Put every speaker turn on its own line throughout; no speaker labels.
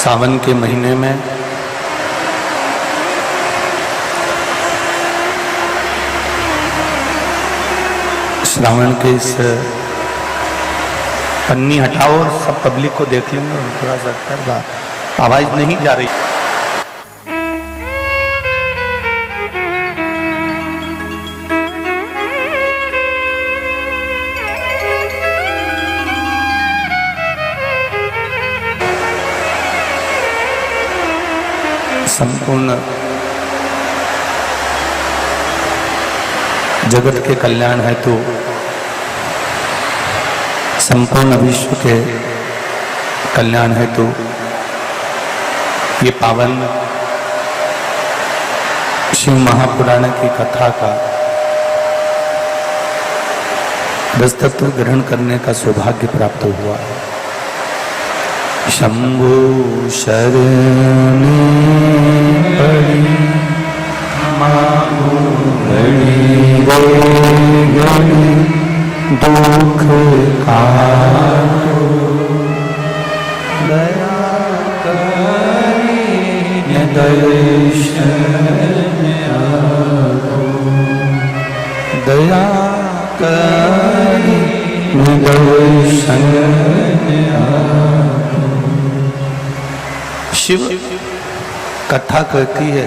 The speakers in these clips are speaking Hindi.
सावन के महीने में श्रावण के इस पन्नी हटाओ और सब पब्लिक को देख लेंगे। थोड़ा सा आवाज नहीं जा रही। संपूर्ण जगत के कल्याण हेतु संपूर्ण विश्व के कल्याण हेतु ये पावन शिव महापुराण की कथा का दस्तत्व ग्रहण करने का सौभाग्य प्राप्त हुआ। शंभु शरण पड़ी मानो घड़ी घड़ी दुख काटो दया करी दर्शन आपो दया करी दर्शन आपो। शिव कथा कहती है,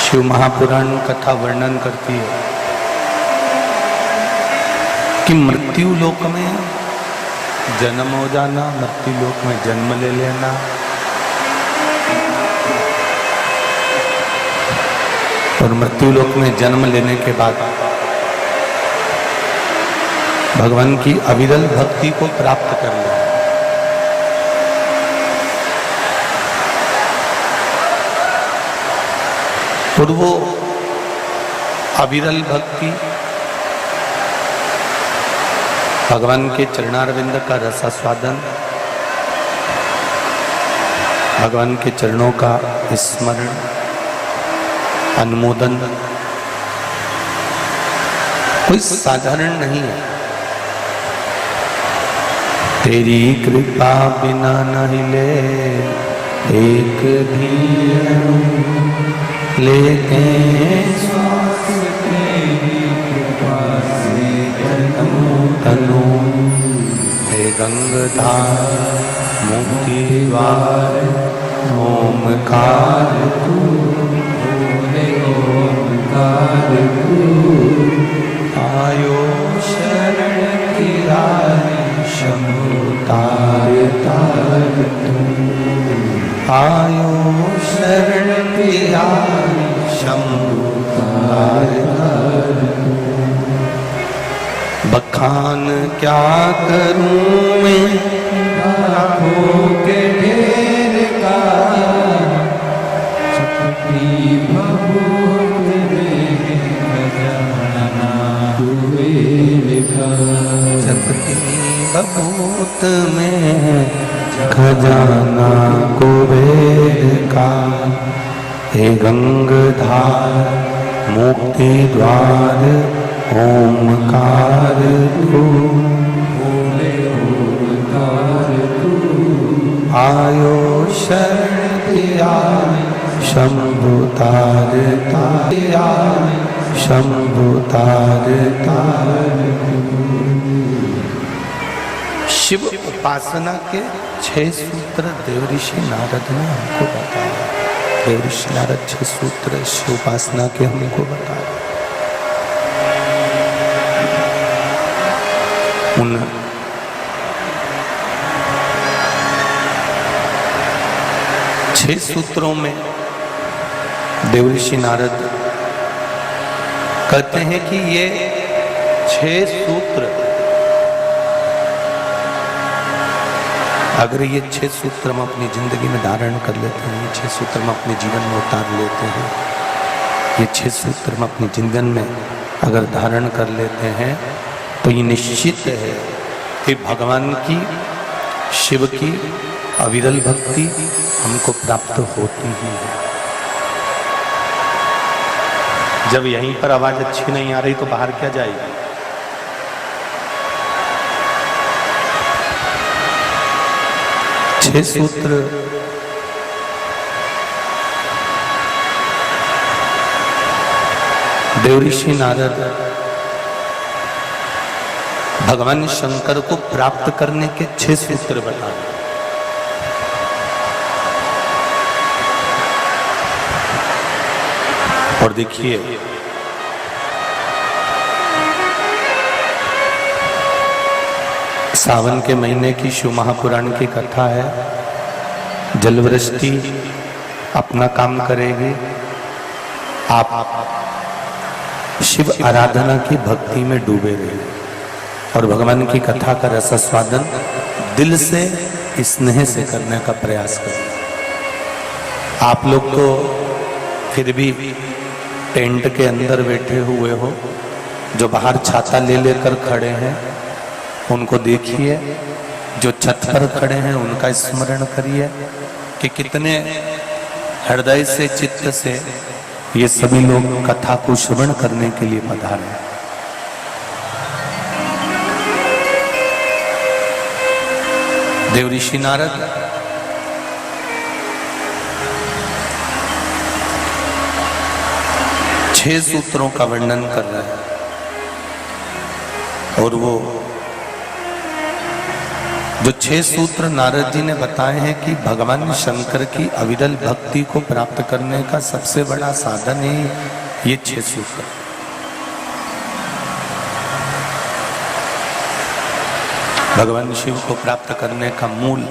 शिव महापुराण कथा वर्णन करती है कि मृत्यु लोक में जन्म हो जाना, मृत्यु लोक में जन्म ले लेना, और मृत्यु लोक में जन्म लेने के बाद भगवान की अविरल भक्ति को प्राप्त कर लेना। और वो अविरल भक्ति भगवान के चरणारविंद का रसास्वादन, भगवान के चरणों का स्मरण, अनुमोदन कोई साधारण नहीं है। तेरी कृपा बिना नहीं ले एक भी लेते श्वास तेरी कृपा से तनु हे गंगाधार मुक्ति द्वार ओमकार तू बोले ओमकार तू आयो शरण तेरा शंभु तार तार तू आयो शरण तेरा शंभु तार तार तू। बखान क्या करूं मैं लाखों के ढेर का, चपटी भभूत में खजाना कुबेर का, चपटी भभूत में खजाना कुबेर का। हे गंगाधार मुक्ति द्वार ओमकार तू बोले ओमकार तू आयो शरण तेरा शंभु तार तार शंभु तार तार। शिव उपासना के 6 सूत्र देवऋषि नारद ने हमको बताया। देवऋषि नारद 6 सूत्र शिव उपासना के हमको बताया। उन 6 सूत्रों में देवऋषि नारद कहते हैं कि ये 6 सूत्र, अगर ये 6 सूत्र हम अपनी जिंदगी में धारण कर लेते हैं, ये 6 सूत्र हम अपने जीवन में उतार लेते हैं, ये 6 सूत्र हम अपने जीवन में अगर धारण कर लेते हैं तो ये निश्चित है कि भगवान की, शिव की अविरल भक्ति हमको प्राप्त होती ही है। जब यहीं पर आवाज अच्छी नहीं आ रही तो बाहर क्या जाएगी? छह सूत्र देवऋषि नारद भगवान शंकर को प्राप्त करने के 6 सूत्र बताए। और देखिए सावन के महीने की शिव महापुराण की कथा है। जलवृष्टि अपना काम करेगी, आप शिव आराधना की भक्ति में डूबे रहिए और भगवान की कथा का रसास्वादन दिल से स्नेह से करने का प्रयास करें। आप लोग तो फिर भी टेंट के अंदर बैठे हुए हो, जो बाहर छाता ले लेकर खड़े हैं उनको देखिए, जो छत पर खड़े हैं उनका स्मरण करिए कि कितने हृदय से चित्त से ये सभी लोग कथा को श्रवण करने के लिए पधारे हैं। देवऋषि नारद छह सूत्रों का वर्णन कर रहे हैं और वो जो 6 सूत्र नारद जी ने बताए हैं कि भगवान शंकर की अविरल भक्ति को प्राप्त करने का सबसे बड़ा साधन है ये 6 सूत्र। भगवान शिव को प्राप्त करने का मूल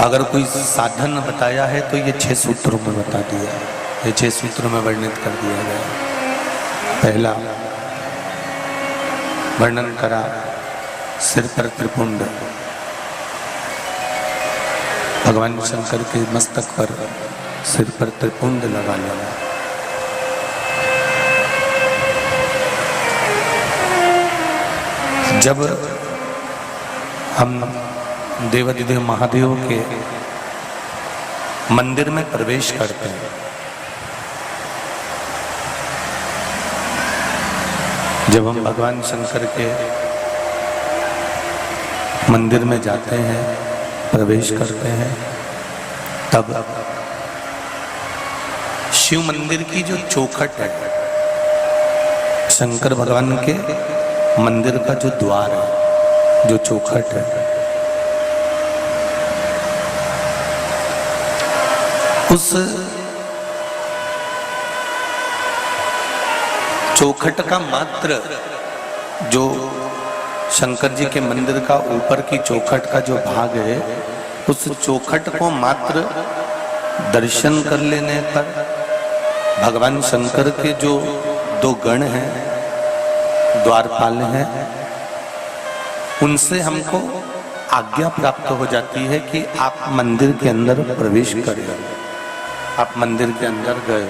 अगर कोई साधन बताया है तो ये 6 सूत्रों में बता दिया है, ये 6 सूत्रों में वर्णित कर दिया गया। पहला वर्णन करा सिर पर त्रिपुंड, भगवान शंकर के मस्तक पर सिर पर त्रिपुंड लगा लेना। जब हम देवाधिदेव महादेव के मंदिर में प्रवेश करते हैं, जब हम भगवान शंकर के मंदिर में जाते हैं, प्रवेश करते हैं, तब शिव मंदिर की जो चौखट है, शंकर भगवान के मंदिर का जो द्वार है, जो चौखट है, उस चौखट का मात्र जो शंकर जी के मंदिर का ऊपर की चौखट का जो भाग है, उस चौखट को मात्र दर्शन कर लेने पर भगवान शंकर के जो 2 गण हैं, द्वारपाल हैं, उनसे हमको आज्ञा प्राप्त हो जाती है कि आप मंदिर के अंदर प्रवेश करें। आप मंदिर के अंदर गए,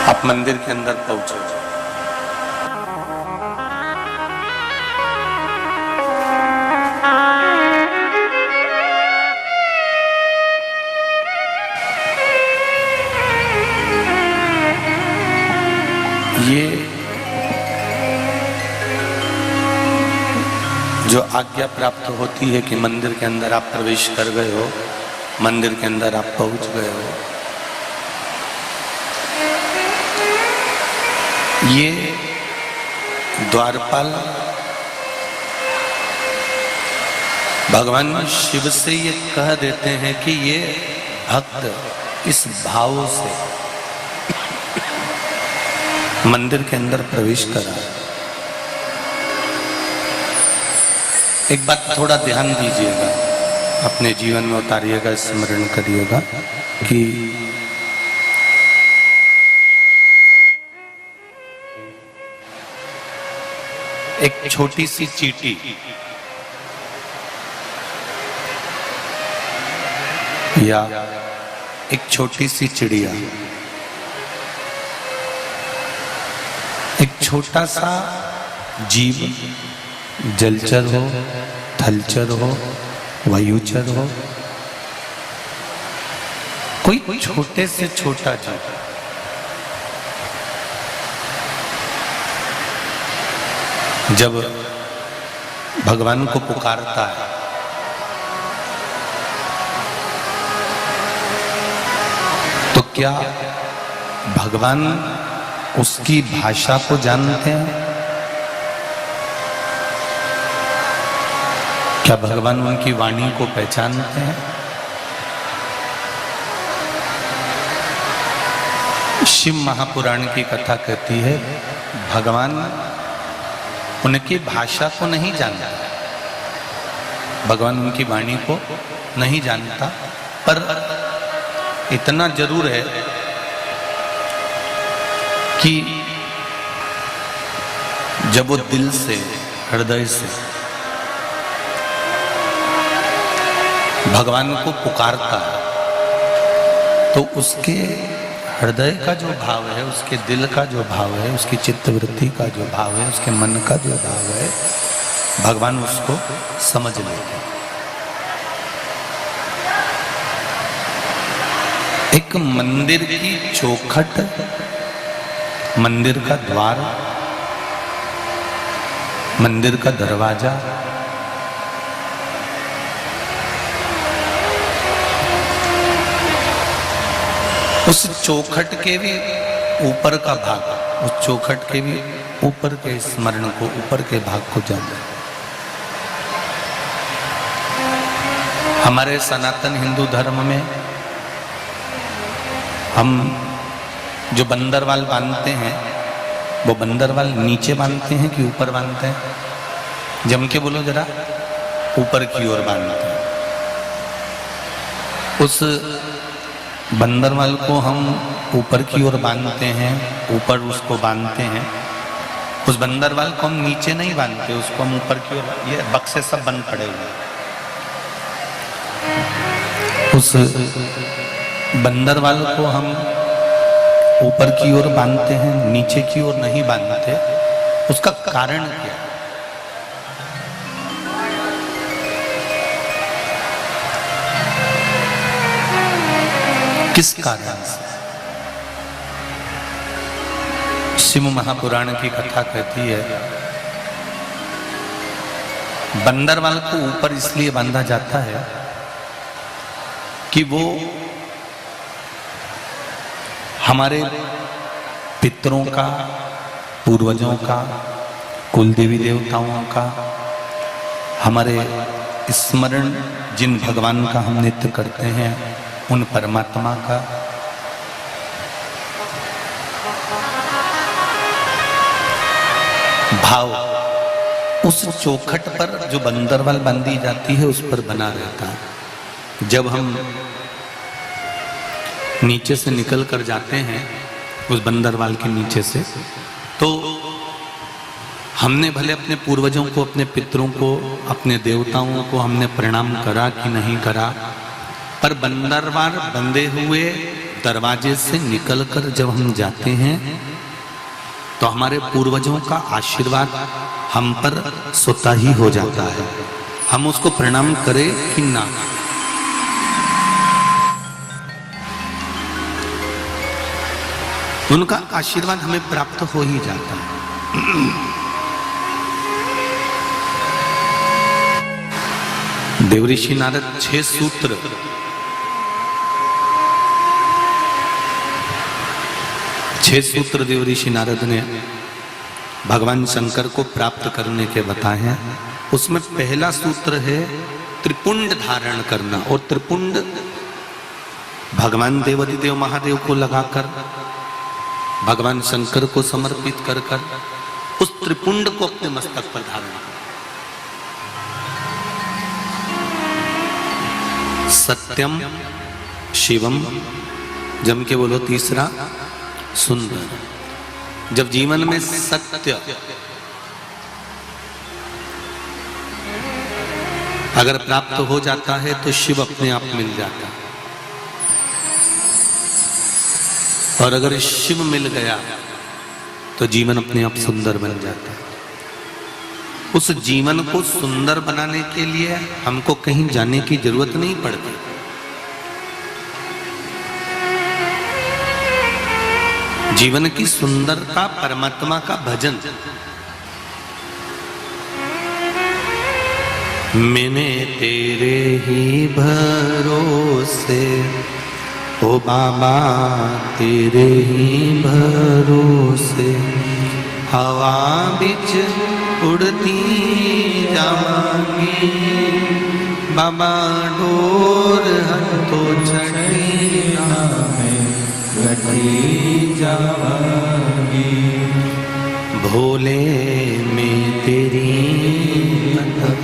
आप मंदिर के अंदर पहुंचे, ये जो आज्ञा प्राप्त होती है कि मंदिर के अंदर आप प्रवेश कर गए हो, मंदिर के अंदर आप पहुंच गए हो, ये द्वारपाल भगवान शिव से ये कह देते हैं कि ये भक्त इस भाव से मंदिर के अंदर प्रवेश करा। एक बात थोड़ा ध्यान दीजिएगा, अपने जीवन में उतारिएगा, स्मरण करिएगा कि एक छोटी सी चींटी या एक छोटी सी चिड़िया, एक छोटा सा जीव, जलचर हो, थलचर हो, वायुचर हो, कोई छोटे से छोटा जीव, जब भगवान को पुकारता है तो क्या भगवान उसकी भाषा को जानते हैं? क्या भगवान उनकी वाणी को पहचानते हैं? शिव महापुराण की कथा कहती है भगवान उनकी भाषा को नहीं जानता, भगवान उनकी वाणी को नहीं जानता, पर इतना जरूर है कि जब वो दिल से, हृदय से भगवान को पुकारता है तो उसके हृदय का जो भाव है, उसके दिल का जो भाव है, उसकी चित्तवृत्ति का जो भाव है, उसके मन का जो भाव है, भगवान उसको समझ लेते हैं। एक मंदिर की चौखट, मंदिर का द्वार, मंदिर का दरवाजा, उस चौखट के भी ऊपर का भाग, उस चौखट के भी ऊपर के स्मरण को, ऊपर के भाग को जाना। हमारे सनातन हिंदू धर्म में हम जो बंदरवाल बांधते हैं वो बंदरवाल नीचे बांधते हैं कि ऊपर बांधते हैं? जम के बोलो जरा, ऊपर की ओर बांधते हैं। उस बंदरवाल को हम ऊपर की ओर बांधते हैं, ऊपर उसको बांधते हैं। उस बंदरवाल को हम नीचे नहीं बांधते, उसको हम ऊपर की ओर, ये बक्से सब बंद पड़े हुए। उस बंदरवाल को हम ऊपर की ओर बांधते हैं, नीचे की ओर नहीं बांधते। उसका कारण क्या है? किस कारण से? शिव महापुराण की कथा कहती है बंदरवाल को ऊपर इसलिए बांधा जाता है कि वो हमारे पितरों का, पूर्वजों का, कुल देवी देवताओं का, हमारे स्मरण जिन भगवान का हम नित्य करते हैं उन परमात्मा का, भाव उस चौखट पर जो बंदरवाल बांधी जाती है उस पर बना रहता है। जब हम नीचे से निकल कर जाते हैं उस बंदरवाल के नीचे से, तो हमने भले अपने पूर्वजों को, अपने पितरों को, अपने देवताओं को हमने प्रणाम करा कि नहीं करा, पर बंदरवाल बंधे हुए दरवाजे से निकलकर जब हम जाते हैं तो हमारे पूर्वजों का आशीर्वाद हम पर स्वतः ही हो जाता है, हम उसको प्रणाम करें कि ना। उनका आशीर्वाद हमें प्राप्त हो ही जाता है। देवऋषि नारद 6 सूत्र देवऋषि नारद ने भगवान शंकर को प्राप्त करने के बताए हैं। उसमें पहला सूत्र है त्रिपुंड धारण करना, और त्रिपुंड भगवान देवाधिदेव महादेव को लगाकर, भगवान शंकर को समर्पित कर कर उस त्रिपुंड को अपने मस्तक पर धारण कर। सत्यम शिवम, जम के बोलो तीसरा, सुंदर। जब जीवन में सत्य अगर प्राप्त हो जाता है तो शिव अपने आप मिल जाता है, और अगर शिव मिल गया तो जीवन अपने आप सुंदर बन जाता है। उस जीवन को सुंदर बनाने के लिए हमको कहीं जाने की जरूरत नहीं पड़ती। जीवन की सुंदरता परमात्मा का भजन, मैंने तेरे ही भरोसे, ओ बाबा तेरे ही भरोसे, हवा बिच उड़ती जावांगी, बाबा डोर हथों छड़ी में कटी जावांगी, भोले में तेरी भगत,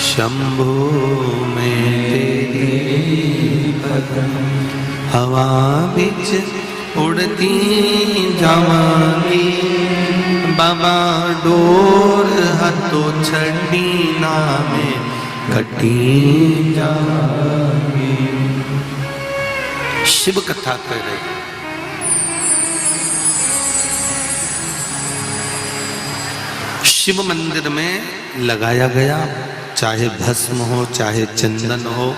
शंभू में तेरी भगत, हवा बिच उड़ती जावांगी, बाबा डोर हथों छड़ी में कटी जावांगी। शिव कथा कर रहे हैं। शिव मंदिर में लगाया गया, चाहे भस्म हो, चाहे चंदन हो,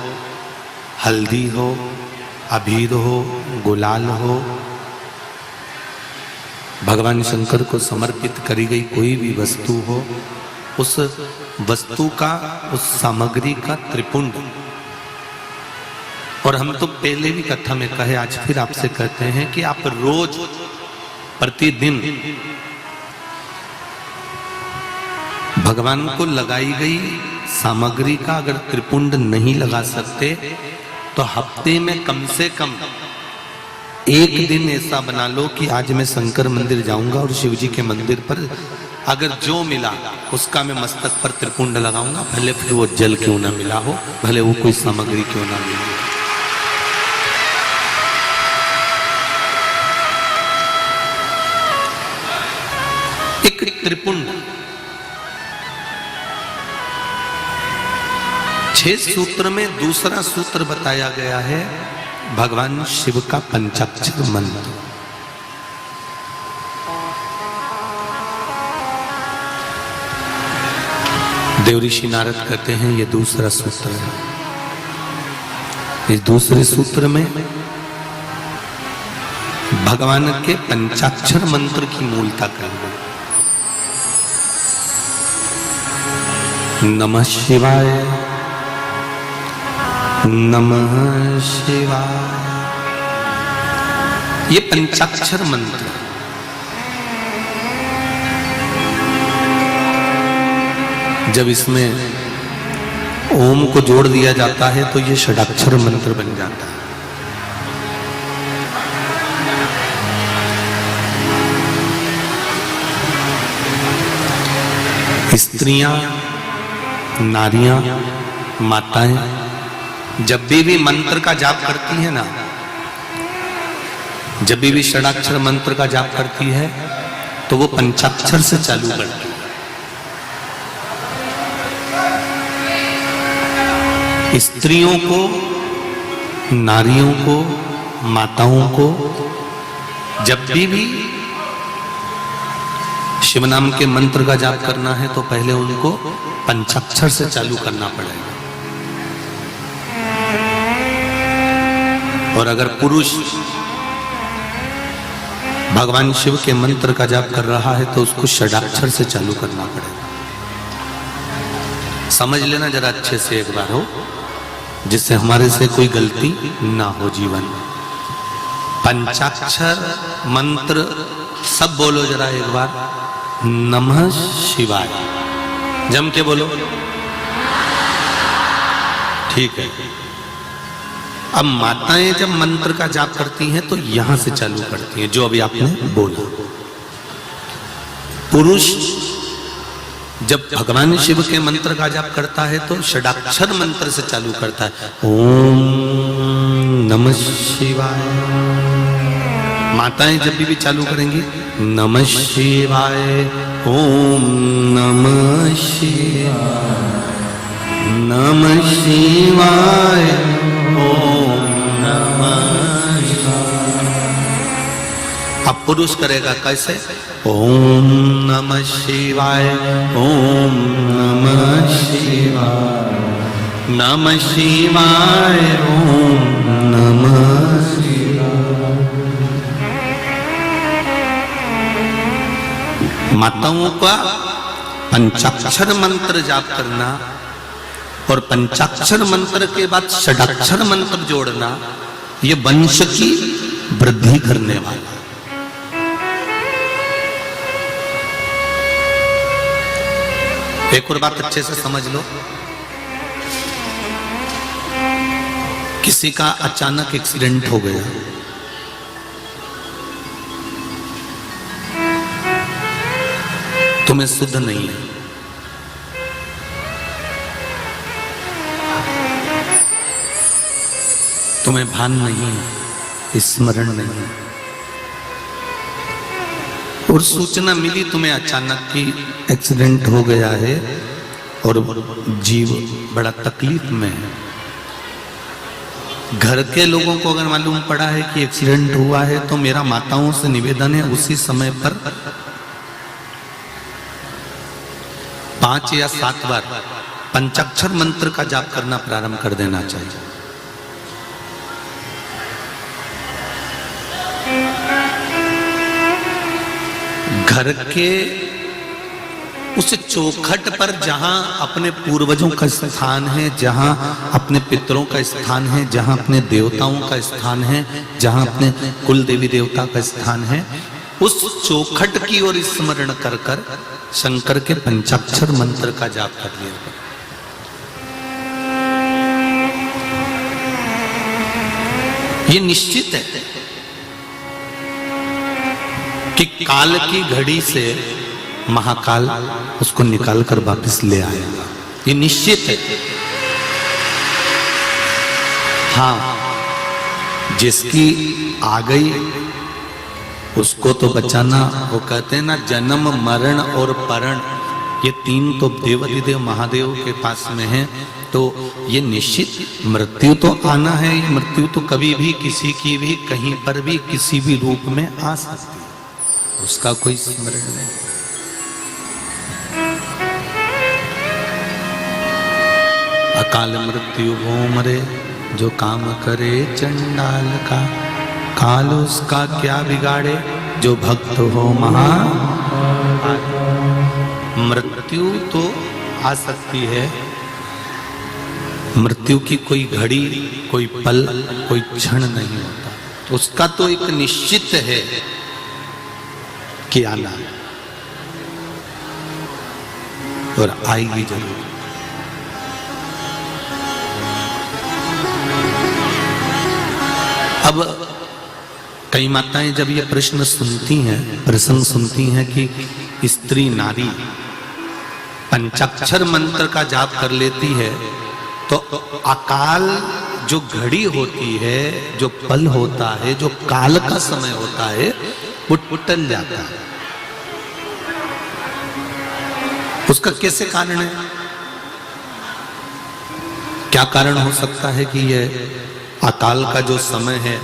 हल्दी हो, अबीर हो, गुलाल हो, भगवान शंकर को समर्पित करी गई कोई भी वस्तु हो, उस वस्तु का, उस सामग्री का त्रिपुंड। और हम तो पहले भी कथा में कहे, आज फिर आपसे कहते हैं कि आप रोज प्रतिदिन भगवान को लगाई गई सामग्री का अगर त्रिपुंड नहीं लगा सकते तो हफ्ते में कम से कम एक दिन ऐसा बना लो कि आज मैं शंकर मंदिर जाऊंगा और शिव जी के मंदिर पर अगर जो मिला उसका मैं मस्तक पर त्रिपुंड लगाऊंगा, भले फिर वो जल क्यों ना मिला हो, भले वो कोई सामग्री क्यों ना मिली हो। एक त्रिपुंड 6 सूत्र में दूसरा सूत्र बताया गया है भगवान शिव का पंचाक्षर मंत्र। देवऋषि नारद कहते हैं ये दूसरा सूत्र है। इस दूसरे सूत्र में भगवान के पंचाक्षर मंत्र की मूलता कर गई। नमः शिवाय, नमः शिवाय, ये पंचाक्षर मंत्र। जब इसमें ओम को जोड़ दिया जाता है तो ये षडाक्षर मंत्र बन जाता है। स्त्रियां, नारियां, माताएं जब भी मंत्र का जाप करती है ना, जब भी षडाक्षर मंत्र का जाप करती है तो वो पंचाक्षर से चालू करती है। स्त्रियों को, नारियों को, माताओं को जब भी शिव नाम के मंत्र का जाप करना है तो पहले उनको पंचाक्षर से चालू करना पड़ेगा। और अगर पुरुष भगवान शिव के मंत्र का जाप कर रहा है तो उसको षडाक्षर से चालू करना पड़ेगा। समझ लेना जरा अच्छे से एक बार हो, जिससे हमारे से कोई गलती ना हो जीवन में। पंचाक्षर मंत्र सब बोलो जरा एक बार। नमः शिवाय, जम के बोलो। ठीक है। अब माताएं जब मंत्र का जाप करती हैं तो यहां से चालू करती हैं, जो अभी आपने बोला। पुरुष जब भगवान शिव के मंत्र का जाप करता है तो षडाक्षर मंत्र से चालू करता है। ओम नमः शिवाय। माताएं जब भी चालू करेंगी नमः शिवाय, ओम नमः शिवाय, नमः शिवाय, ओम नमः शिवाय। अब पुरुष करेगा कैसे? ओम नमः शिवाय, ओम नमः शिवाय, नमः शिवाय, ओम नमः शिवाय। माताओं का पंचाक्षर मंत्र जाप करना और पंचाक्षर मंत्र के बाद षडाक्षर मंत्र जोड़ना ये वंश की वृद्धि करने वाला। एक और बात अच्छे से समझ लो, किसी का अचानक एक्सीडेंट हो गया, तुम्हें शुद्ध नहीं है, तुम्हें भान नहीं है, स्मरण नहीं है, और सूचना मिली तुम्हें अचानक कि एक्सीडेंट हो गया है और जीव बड़ा तकलीफ में है। घर के लोगों को अगर मालूम पड़ा है कि एक्सीडेंट हुआ है तो मेरा माताओं से निवेदन है उसी समय पर 5 या 7 बार पंचाक्षर मंत्र का जाप करना प्रारंभ कर देना चाहिए। घर के उस चौखट पर जहां अपने पूर्वजों का स्थान है, जहां अपने पितरों का स्थान है, जहां अपने देवताओं का स्थान है, जहां अपने कुल देवी देवता का स्थान है, उस चौखट की ओर स्मरण कर कर शंकर के पंचाक्षर मंत्र का जाप कर लिया। ये निश्चित है कि काल की घड़ी से महाकाल उसको निकाल कर वापस ले आएगा, ये निश्चित है। हाँ, जिसकी आ गई उसको तो बचाना, वो कहते हैं ना जन्म मरण और परण, ये 3 तो देवाधिदेव महादेव के पास में है। तो ये निश्चित मृत्यु तो आना है, ये मृत्यु तो कभी भी किसी की भी कहीं पर भी किसी भी रूप में आ सकती है, उसका कोई स्मरण नहीं। अकाल मृत्यु हो मरे जो काम करे चंडाल का, काल उसका क्या बिगाड़े जो भक्त हो महा। मृत्यु तो आ सकती है, मृत्यु की कोई घड़ी, कोई पल, कोई क्षण नहीं होता, उसका तो एक निश्चित है कि आना और आएगी जरूर। अब कई माताएं जब ये प्रश्न सुनती हैं, प्रसंग सुनती हैं कि स्त्री नारी पंचाक्षर मंत्र का जाप कर लेती है तो अकाल जो घड़ी होती है, जो पल होता है, जो काल का समय होता है, वो टल जाता है। उसका कैसे कारण है? क्या कारण हो सकता है कि यह अकाल का जो समय है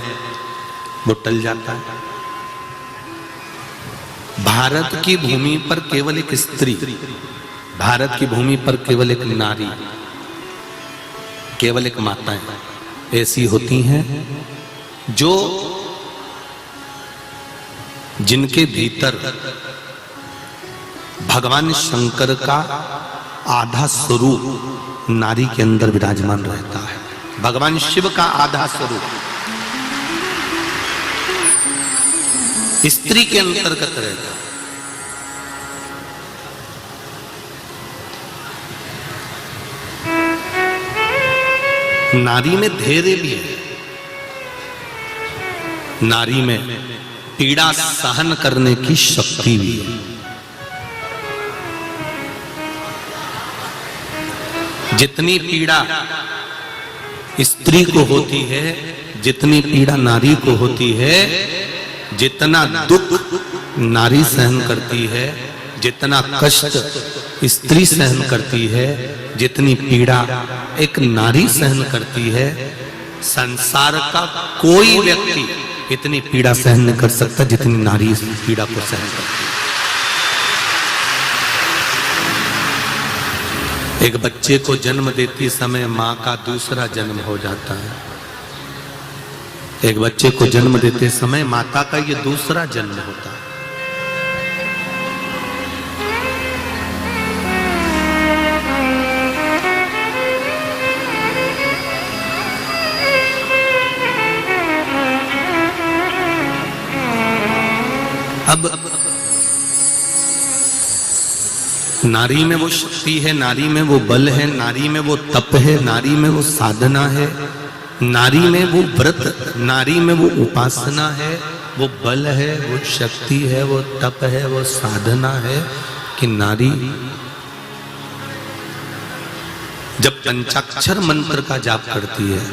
वो टल जाता है? भारत की भूमि पर केवल एक स्त्री, भारत की भूमि पर केवल एक नारी, केवल एक माताएं ऐसी होती हैं जो जिनके भीतर भगवान शंकर का आधा स्वरूप नारी के अंदर विराजमान रहता है। भगवान शिव का आधा स्वरूप स्त्री के अंतर्गत रहता है। नारी में धैर्य भी है, नारी में पीड़ा सहन करने की शक्ति भी है। जितनी पीड़ा स्त्री को होती है, जितनी पीड़ा नारी को होती है, जितना दुख नारी सहन करती है, जितना कष्ट स्त्री सहन करती है, जितनी पीड़ा एक नारी सहन करती है, संसार का कोई व्यक्ति इतनी पीड़ा सहन नहीं कर सकता जितनी नारी इस पीड़ा को सहन करती है। एक बच्चे को जन्म देती समय मां का दूसरा जन्म हो जाता है। एक बच्चे को जन्म देते समय माता का ये दूसरा जन्म होता है। अब नारी में वो शक्ति है, नारी में वो बल है, नारी में वो तप है, नारी में वो साधना है, नारी में वो व्रत, नारी में वो उपासना है, वो बल है, वो शक्ति है, वो तप है, वो साधना है कि नारी जब पंचाक्षर मंत्र का जाप करती है,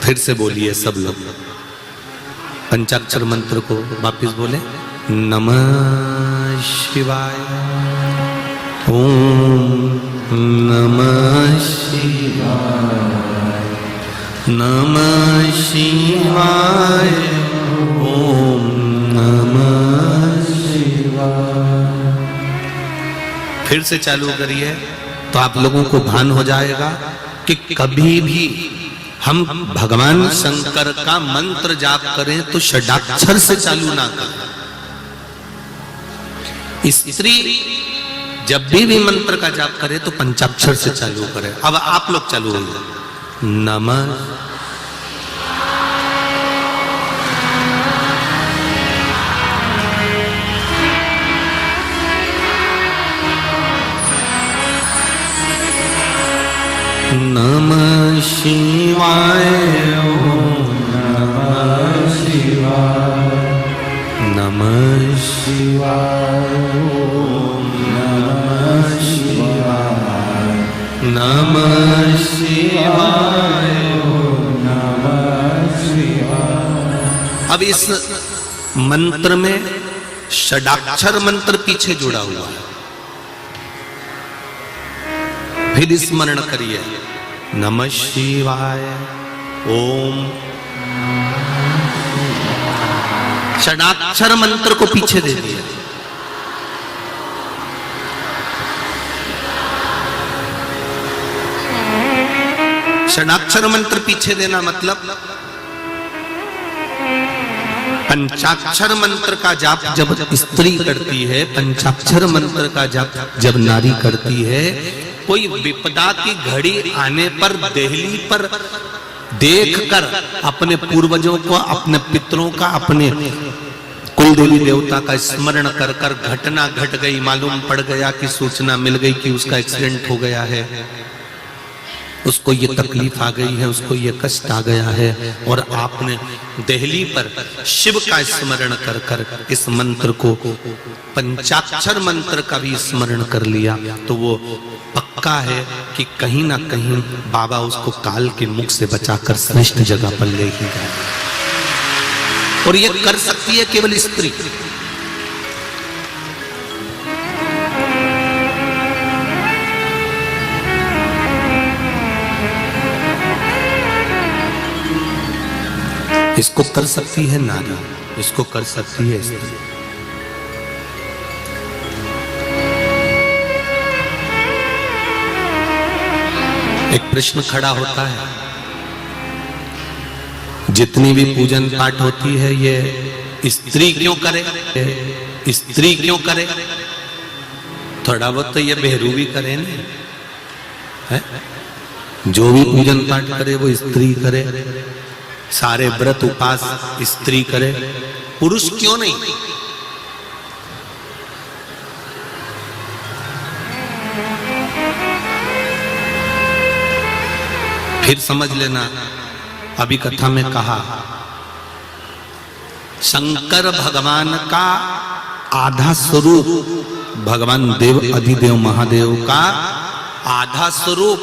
फिर से बोलिए सब लोग पंचाक्षर मंत्र को वापिस बोले, नमः शिवाय, ओम नमः शिवाय, नमः शिवाय, ओम नमः शिवाय। फिर से चालू करिए तो आप लोगों को भान हो जाएगा कि कभी भी हम भगवान शंकर का मंत्र जाप करें तो षडाक्षर से चालू ना करें। स्त्री जब भी मंत्र का जाप करे तो पंचाक्षर से चालू करे। अब आप लोग चालू होइए, नमः नमः शिवाय, ओम नमः शिवाय, नमः शिवाय, ओम नमः शिवाय, नमः शिवाय, ओम नमः शिवाय। अब इस मंत्र में षडाक्षर मंत्र पीछे जुड़ा हुआ है, फिर स्मरण करिए, नमः शिवाय, ओम। षडाक्षर मंत्र को पीछे दे दिया। षडाक्षर मंत्र पीछे देना मतलब पंचाक्षर मंत्र का जाप जब स्त्री करती है, पंचाक्षर मंत्र का जाप जब नारी करती है, कोई विपदा की घड़ी आने पर देहली पर देखकर अपने पूर्वजों को, अपने पितरों का, अपने कुल देवी देवता का स्मरण कर कर घटना घट गई, मालूम पड़ गया कि सूचना मिल गई कि उसका एक्सीडेंट हो गया है, उसको ये तकलीफ आ गई है, उसको ये कष्ट आ गया है, और आपने देहली पर शिव का स्मरण कर कर इस मंत्र को, पंचाक्षर मंत्र का भी स्मरण कर लिया, तो वो पक्का है कि कहीं ना कहीं बाबा उसको काल के मुख से बचाकर श्रेष्ठ जगह पर ले ही गए। और ये कर सकती है केवल स्त्री। इसको कर सकती है नारी, इसको कर सकती है स्त्री। एक प्रश्न खड़ा होता है, जितनी भी पूजन पाठ होती है ये स्त्री क्यों करे, स्त्री क्यों करे? थोड़ा बहुत तो ये बहरू भी करे ना, है? जो भी पूजन पाठ करे वो स्त्री करे, सारे व्रत उपास स्त्री करे, पुरुष क्यों नहीं? फिर समझ लेना, अभी कथा में कहा शंकर भगवान का आधा स्वरूप, भगवान देव अधिदेव महादेव का आधा स्वरूप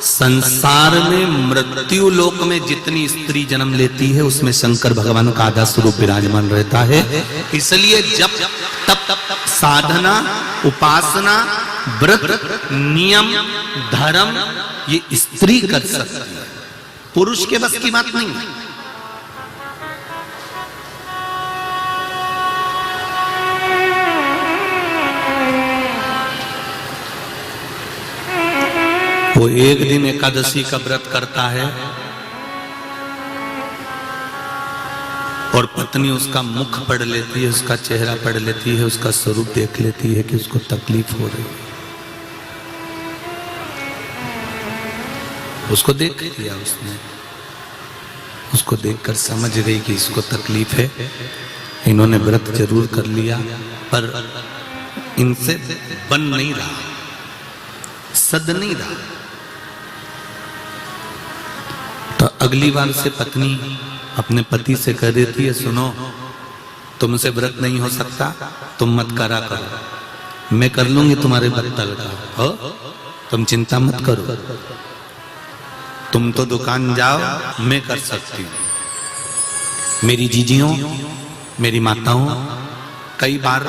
संसार में मृत्यु लोक में जितनी स्त्री जन्म लेती है उसमें शंकर भगवान का आधा स्वरूप विराजमान रहता है। इसलिए जब तप साधना उपासना व्रत नियम धर्म ये स्त्री कर सकती है, पुरुष के बस की बात नहीं है। वो एक दिन एकादशी का व्रत करता है और पत्नी उसका मुख पढ़ लेती है, उसका चेहरा पढ़ लेती है, उसका स्वरूप देख लेती है कि उसको तकलीफ हो रही है। उसको देख लिया उसने, उसको देखकर समझ गई कि इसको तकलीफ है, इन्होंने व्रत जरूर कर लिया पर इनसे बन नहीं रहा, सद नहीं रहा। तो अगली बार से पत्नी अपने पति से कह देती है, सुनो तुमसे व्रत नहीं हो सकता, तुम मत करा करो, मैं कर लूंगी तुम्हारे बत्तल का, हो तुम चिंता मत करो, तुम तो दुकान जाओ, मैं कर सकती हूं। मेरी जीजियों, मेरी माताओं, कई बार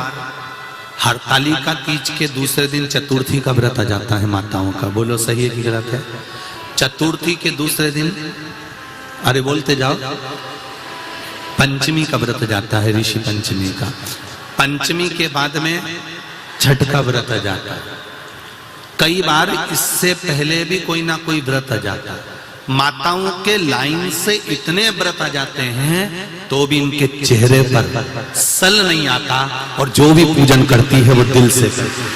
हरतालिका तीज के दूसरे दिन चतुर्थी का व्रत आ जाता है माताओं का। बोलो सही है कि गलत है? चतुर्थी के दूसरे दिन, अरे बोलते जाओ, पंचमी का व्रत जाता है, ऋषि पंचमी का। पंचमी के बाद में छठ का व्रत आ जाता है। कई बार इससे पहले भी कोई ना कोई व्रत आ जाता है। माताओं के लाइन से इतने व्रत आ जाते हैं तो भी इनके चेहरे पर सल नहीं आता, और जो भी पूजन करती है वो दिल से करती है।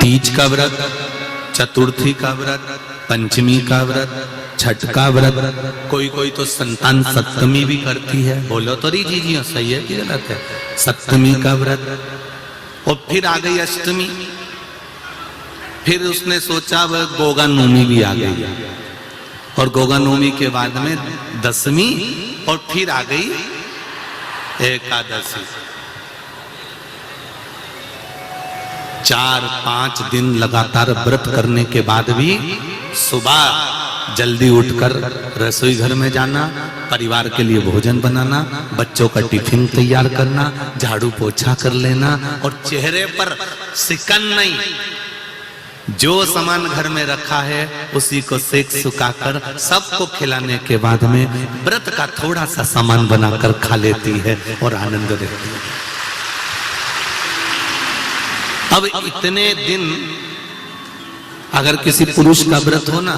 तीज का व्रत, चतुर्थी का व्रत, पंचमी का व्रत, छठ का व्रत, कोई कोई तो संतान सप्तमी भी करती है। बोलो तो री जी सही है कि गलत है? सप्तमी का व्रत, और फिर आ गई अष्टमी, फिर उसने सोचा वह गोगा नवमी भी आ गई, और गोगा नवमी के बाद में दशमी, और फिर आ गई एकादशी। 4-5 दिन लगातार व्रत करने के बाद भी सुबह जल्दी उठकर रसोई घर में जाना, परिवार के लिए भोजन बनाना, बच्चों का टिफिन तैयार करना, झाड़ू पोछा कर लेना, और चेहरे पर सिकन नहीं, जो सामान घर में रखा है उसी को सेक सुखाकर सबको खिलाने के बाद में व्रत का थोड़ा सा सामान बनाकर खा लेती है और आनंद लेती है। अब इतने दिन अगर किसी पुरुष का व्रत हो ना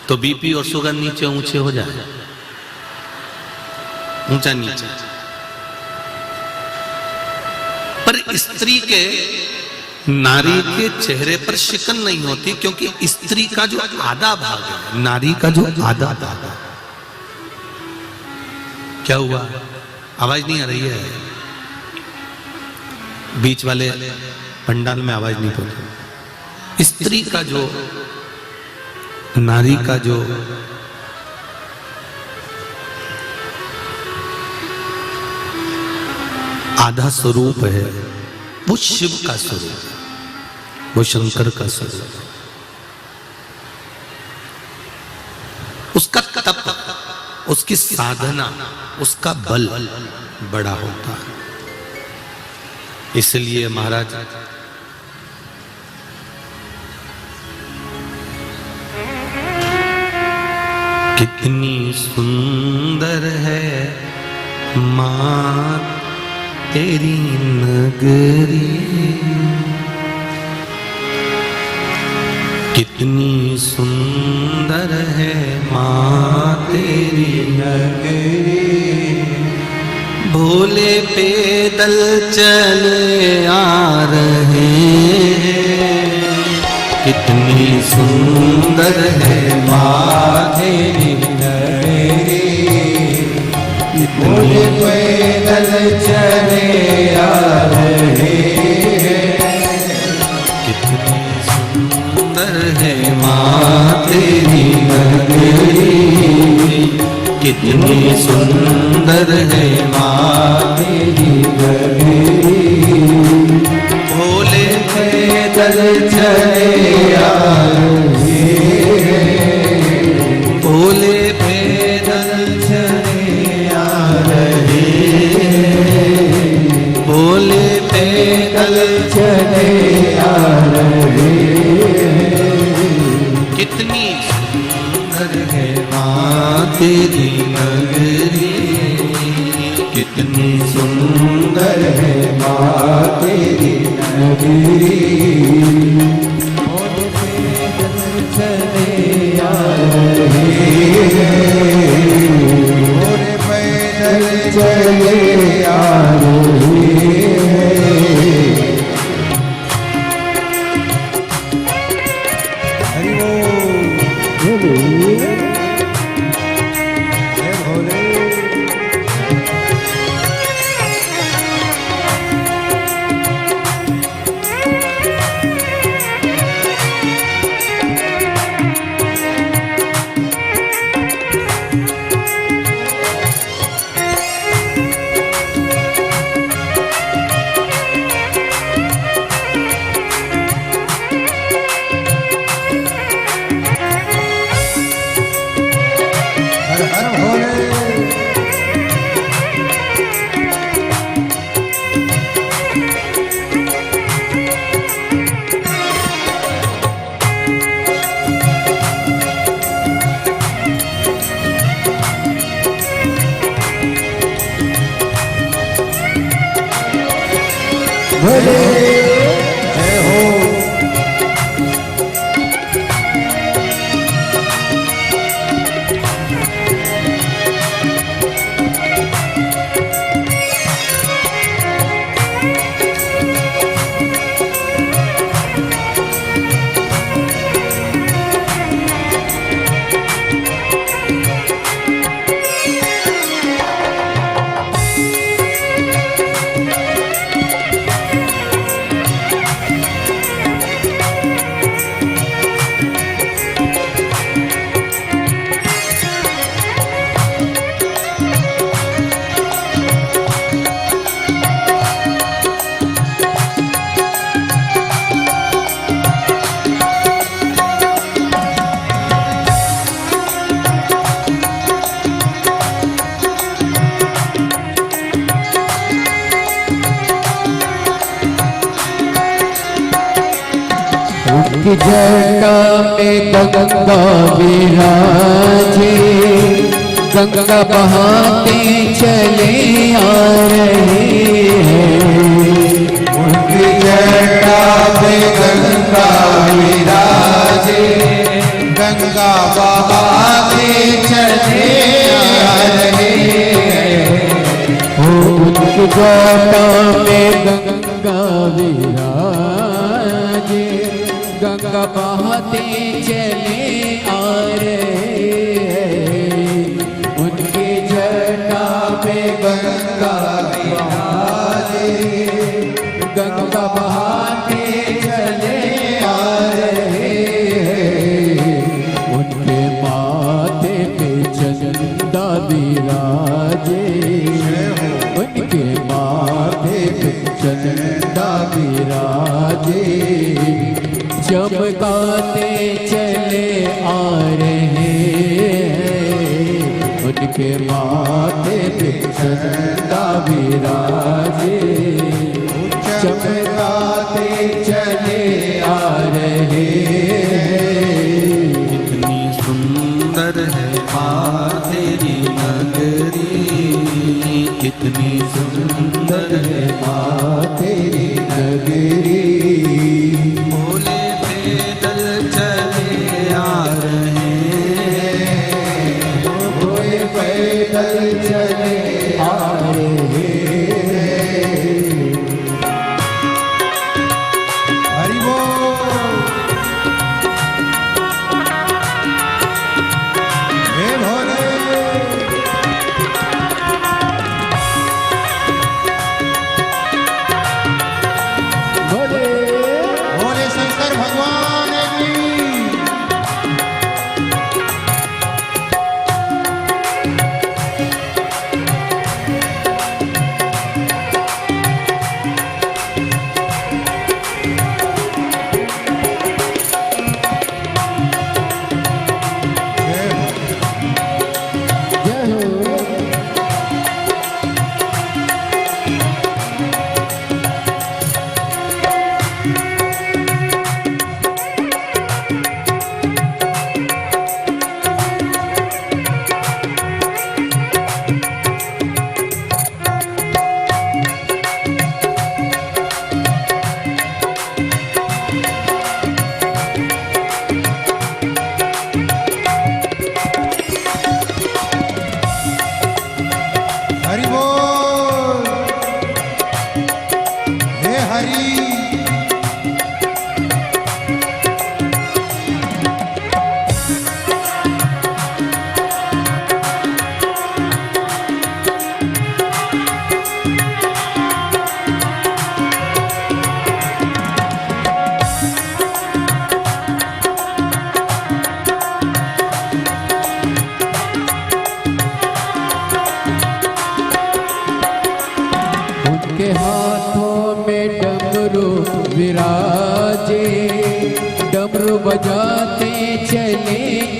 तो बीपी और शुगर नीचे ऊंचे हो जाए, ऊंचा नीचे। पर स्त्री के, नारी के चेहरे पर शिकन नहीं होती, क्योंकि स्त्री का जो आधा भाग है, नारी का जो आधा भाग है, क्या हुआ? आवाज नहीं आ रही है? बीच वाले पंडाल में आवाज नहीं पहुंची। स्त्री का जो, नारी का जो आधा स्वरूप है वो शिव का स्वरूप है, वो शंकर का स्वरूप है। उसका तप, उसकी साधना, उसका बल बड़ा होता है। इसलिए महाराज कितनी सुंदर है माँ तेरी नगरी, कितनी सुंदर है माँ तेरी नगरी, भोले पैदल चले आ रहे हैं, कितनी सुंदर है माँ तेरी नगरी, भोले पैदल चले आ रहे हैं, कितनी सुंदर है माँ तेरी नगरी, कितनी सुंदर है माँ तेरी नगरी, भोले पैदल चले आ रहे हैं, भोले पैदल चले आ रहे हैं, भोले पैदल चले आ रहे हैं, कितनी सुंदर है माँ तेरी नगरी, कितनी सुंदर है माँ तेरी नगरी, भोले पैदल चले आ रहे हैं, भोले पैदल चले आ रहे हैं।
भोले जय हो।
की जटा में गंगा विराजे, गंगा बहाते चले आ रहे हैं।
उनकी जटा में गंगा विराजे, गंगा बहाते चले आ रहे हैं।
उनकी जटा में गंगा विराजे, गंगा बहाते चले आ रहे हैं।
उनकी जटा में गंगा विराजे,
गंगा बहाते चले आ रहे हैं। उनके माथे पे चंदा विराजे, उनके माथे पे चंदा विराजे, चमकाते चले आ रहे हैं। उनके माथे पे चंदा विराजे, चमकाते चले आ रहे हैं।
कितनी सुंदर है माँ तेरी नगरी, कितनी सुंदर है
माँ तेरी नगरी।
भोले पैदल चले आ रहे हैं,
भोले पैदल चले आ रहे हैं। हरि बोल। हे भोले।
भोले
भोले शंकर भगवान की।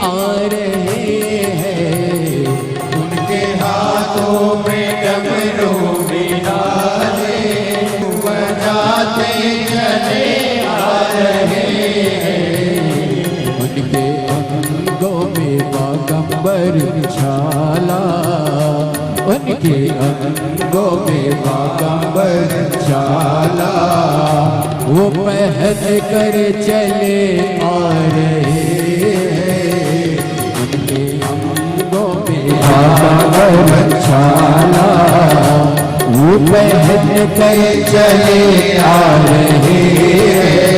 आ रहे हैं।
उनके हाथों में डमरू बिराजे, बजाते चले आ रहे हैं।
उनके अंगों में बागंबर छाला, उनके अंगों में बागंबर छाला, वो पहन कर चले आ रहे हैं। उनके अंगों में बागंबर छाला, वो पहन कर चले आ रहे हैं।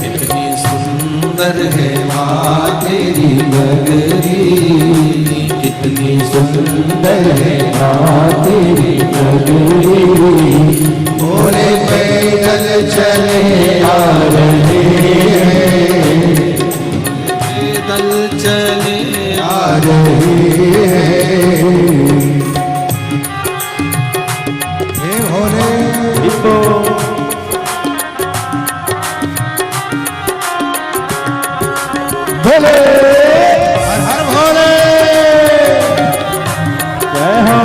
कितनी सुंदर है माँ तेरी नगरी, कितनी सुंदर है माँ तेरी नगरी।
भोले पैदल चले आ रहे हैं,
पैदल चले
आ रहे हैं। हे भोले
बोले
हर हर भोले।
जय हो।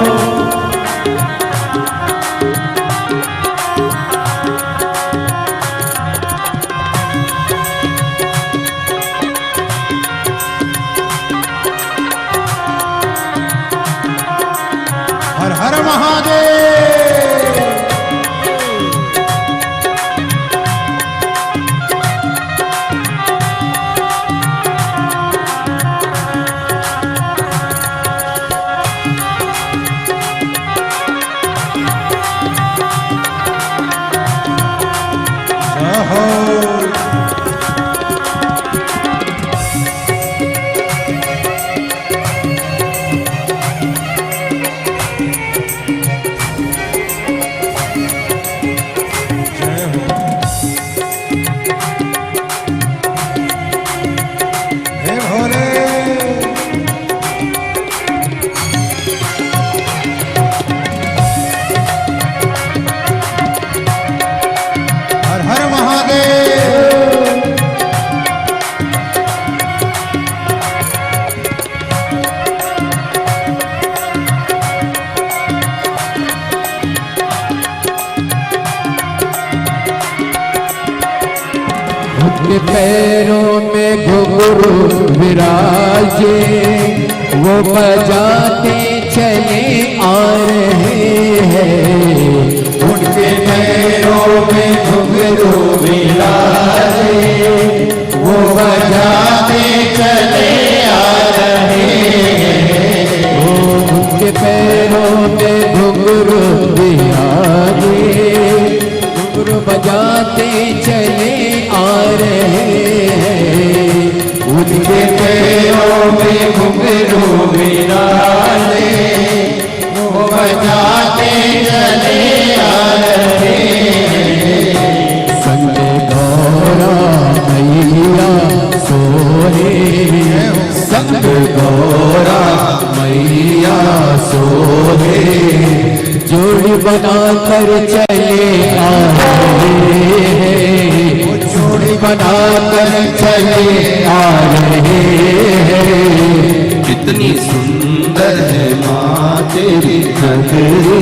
हर हर महादेव। जय हो। जय हो। हे भोले हर हर महादेव।
उनके पैरों में घुंघरू विराजे, वो बजाते चले आ रहे हैं।
उनके पैरों में घुंघरू बिराजे, वो बजाते चले आ रहे हैं।
उनके पैरों में घुंघरू विराजे, घुंघरू बजाते चले आ रहे हैं।
उनके पैरों में घुंघरू बिराजे, वो बजाते चले आ रहे हैं।
संग गौरा मैया सोहे, संग गौरा मैया सोहे, जोड़ी बनाकर चले आ रहे हैं। जोड़ी बनाकर चले आ रहे हैं।
कितनी सुंदर है माँ तेरी
नगरी,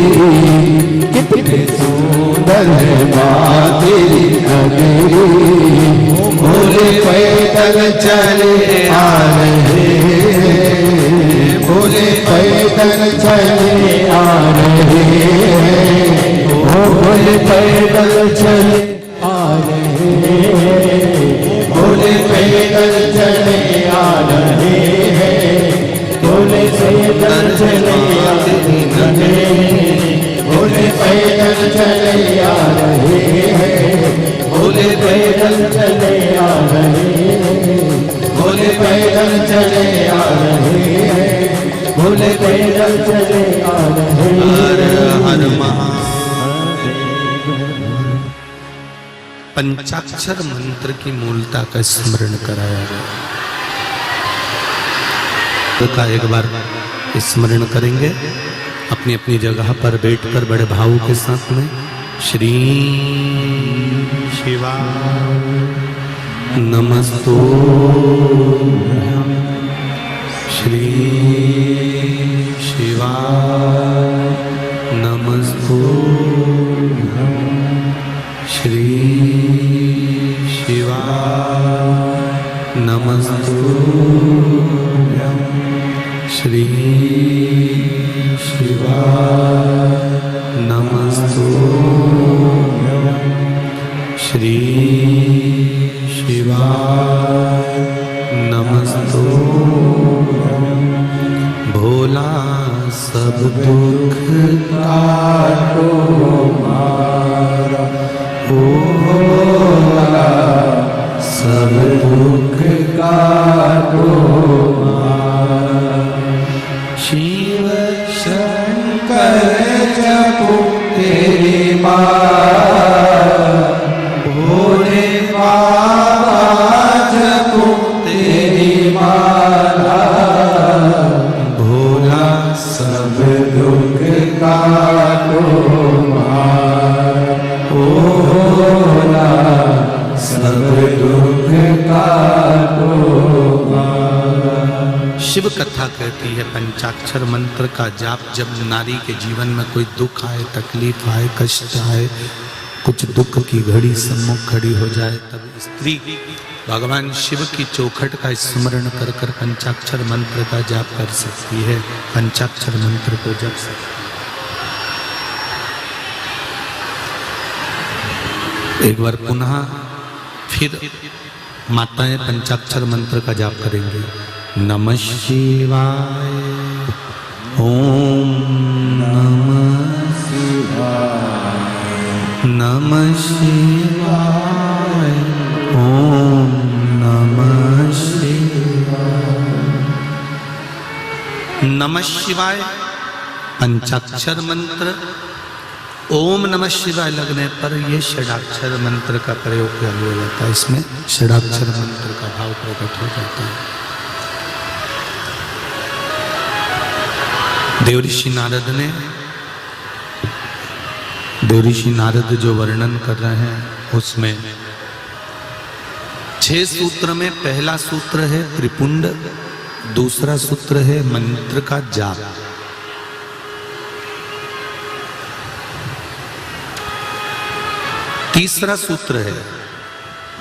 कितनी सुंदर है माँ तेरी नगरी।
भोले पैदल चले आ रहे हैं। भोले पैदल चले आ रहे हैं।
भोले पैदल चले आ रहे हैं।
भोले पैदल चले आ रहे हैं। भोले पैदल चले आ रहे हैं। भोले पैदल चले आ रहे हैं। भोले पैदल चले आ रहे हैं। भोले पैदल चले आ रहे हैं। भोले पैदल चले आ रहे हैं।
हर महादेव। पंचाक्षर मंत्र की मूलता का स्मरण कराया गया का एक बार स्मरण करेंगे अपनी अपनी जगह पर बैठकर बड़े भाव के साथ में। श्री शिवा नमस्तो भोला सब दुख
काटो मारा, भोला सब दुख काटो मारा।
शिव
शंकर जपो तेरी माला, भोले बाबा जपो तेरी माला,
भोला
सब दुख काटो मारा, भोला सब दुख काटो मारा।
शिव कथा कहती है पंचाक्षर मंत्र का जाप जब नारी के जीवन में कोई दुख आए, तकलीफ आए, कष्ट आए, कुछ दुख की घड़ी सम्मुख खड़ी हो जाए, तब स्त्री भगवान शिव की चौखट का स्मरण कर कर पंचाक्षर मंत्र का जाप कर सकती है, पंचाक्षर मंत्र को जप सकती है। एक बार पुनः फिर माताएं पंचाक्षर मंत्र का जाप करेंगे। नमः शिवाय, ओम नमः शिवाय, नमः शिवाय, ओम नमः शिवाय। नमः शिवाय पंचाक्षर मंत्र, ओम नमः शिवाय लगने पर यह षडाक्षर मंत्र का प्रयोग किया जाता है। इसमें षडाक्षर मंत्र का भाव प्रकट हो जाता है। देवऋषि नारद जो वर्णन कर रहे हैं उसमें 6 सूत्र में पहला सूत्र है त्रिपुंड, दूसरा सूत्र है मंत्र का जाप, तीसरा सूत्र है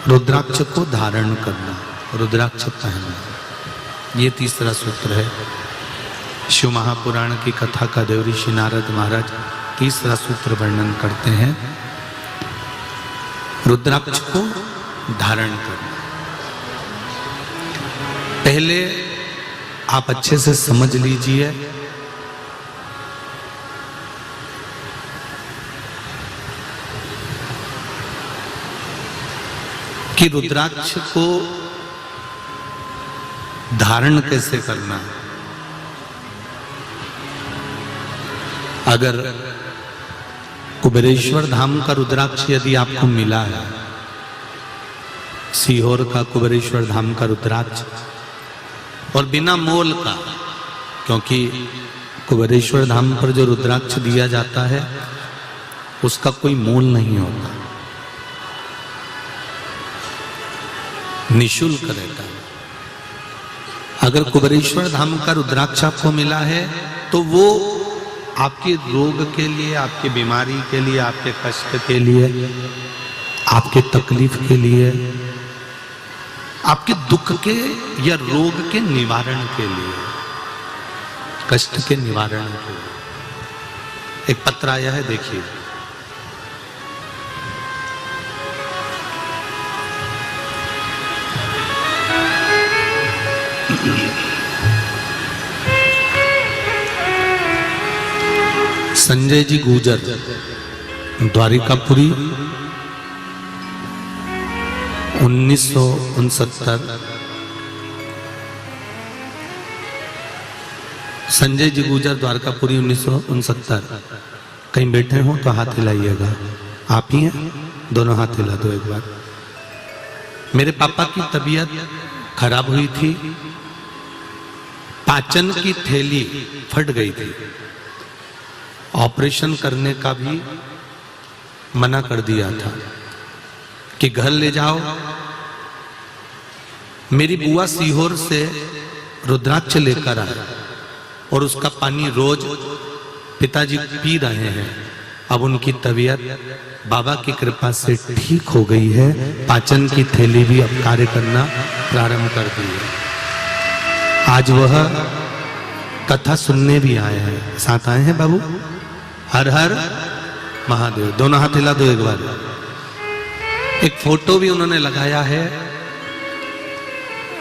रुद्राक्ष को धारण करना, रुद्राक्ष पहनना, ये तीसरा सूत्र है। शिव महापुराण की कथा का देवऋषि नारद महाराज तीसरा सूत्र वर्णन करते हैं, रुद्राक्ष को धारण करना। पहले आप अच्छे से समझ लीजिए कि रुद्राक्ष को धारण कैसे करना है। अगर कुबेरेश्वर धाम का रुद्राक्ष यदि आपको मिला है, सीहोर का कुबेरेश्वर धाम का रुद्राक्ष, और बिना मोल का, क्योंकि कुबेरेश्वर धाम पर जो रुद्राक्ष दिया जाता है उसका कोई मोल नहीं होता, निशुल्क रहता है। अगर कुबेरेश्वर धाम का रुद्राक्ष आपको मिला है तो वो आपके रोग के लिए, आपकी बीमारी के लिए, आपके कष्ट के लिए, आपके तकलीफ के लिए, आपके दुख के या रोग के निवारण के लिए, कष्ट के निवारण के लिए। एक पत्र आया है, देखिए। संजय जी गुजर, द्वारिकापुरी, 1969। संजय जी गुजर, द्वारकापुरी, 1969। कहीं बैठे हो तो हाथ हिलाइएगा। आप ही हैं? दोनों हाथ हिला दो एक बार। मेरे पापा की तबीयत खराब हुई थी, पाचन की थैली फट गई थी, ऑपरेशन करने का भी मना कर दिया था कि घर ले जाओ। मेरी बुआ सीहोर से रुद्राक्ष लेकर आए और उसका पानी रोज पिताजी पी रहे हैं। अब उनकी तबीयत बाबा की कृपा से ठीक हो गई है, पाचन की थैली भी अब कार्य करना प्रारंभ कर दी है। आज वह कथा सुनने भी आए हैं, साथ आए हैं बाबू। हर हर महादेव, दोनों हाथ हिला दो एक बार। एक फोटो भी उन्होंने लगाया है,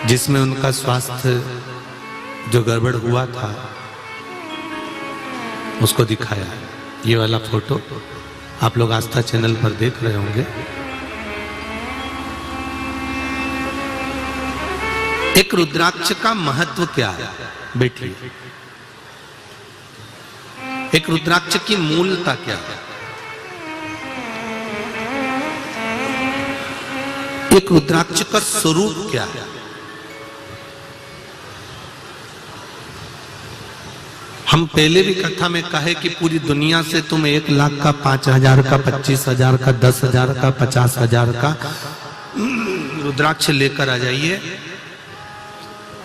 जिसमें उनका स्वास्थ्य जो गड़बड़ हुआ था उसको दिखाया। ये वाला फोटो आप लोग आस्था चैनल पर देख रहे होंगे। एक रुद्राक्ष का महत्व क्या है? बैठिए। एक रुद्राक्ष की मूलता क्या है? एक रुद्राक्ष का स्वरूप क्या है? हम पहले भी कथा में कहे कि पूरी दुनिया से तुम 1 लाख का, 5,000 का, 25,000 का, 10,000 का, 50,000 का रुद्राक्ष लेकर आ जाइए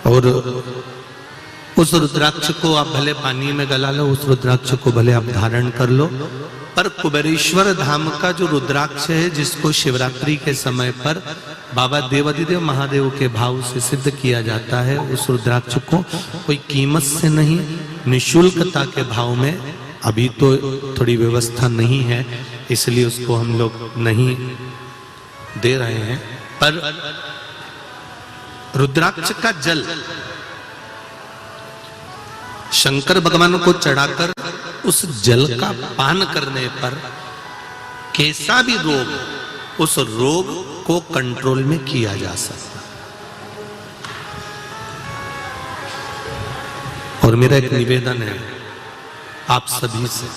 और उस रुद्राक्ष को आप भले पानी में गला लो, उस रुद्राक्ष को भले आप धारण कर लो, पर कुबेरेश्वर धाम का जो रुद्राक्ष है, जिसको शिवरात्रि के समय पर बाबा देवाधिदेव महादेव के भाव से सिद्ध किया जाता है, उस रुद्राक्ष को कोई कीमत से नहीं, निशुल्कता के भाव में, अभी तो थोड़ी व्यवस्था नहीं है इसलिए उसको हम लोग नहीं दे रहे हैं, पर रुद्राक्ष का जल शंकर भगवान को चढ़ाकर उस जल का पान करने पर कैसा भी रोग, उस रोग को कंट्रोल में किया जा सकता। और मेरा एक निवेदन है आप सभी से,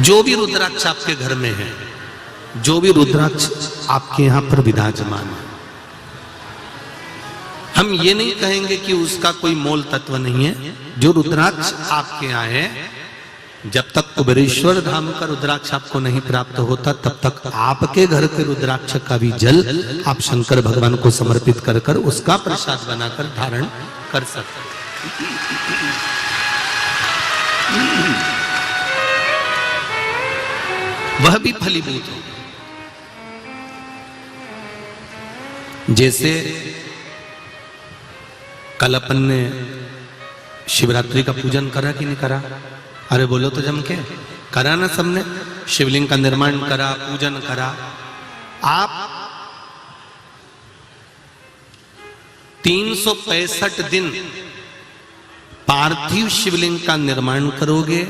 जो भी रुद्राक्ष आपके घर में है, जो भी रुद्राक्ष आपके यहां पर विराजमान है, हम ये नहीं कहेंगे कि उसका कोई मोल तत्व नहीं है। जो रुद्राक्ष आपके यहाँ है, जब तक कुबेरेश्वर धाम का रुद्राक्ष आपको नहीं प्राप्त होता, तब तक आपके घर के रुद्राक्ष का भी जल आप शंकर भगवान को समर्पित कर कर उसका प्रसाद बनाकर धारण कर सकते। वह भी फलीभूत हो। जैसे कल अपन ने शिवरात्रि का पूजन करा कि नहीं करा? अरे बोलो तो जम के, करा ना सबने? शिवलिंग का निर्माण करा, पूजन करा। आप 365 दिन पार्थिव शिवलिंग का निर्माण करोगे,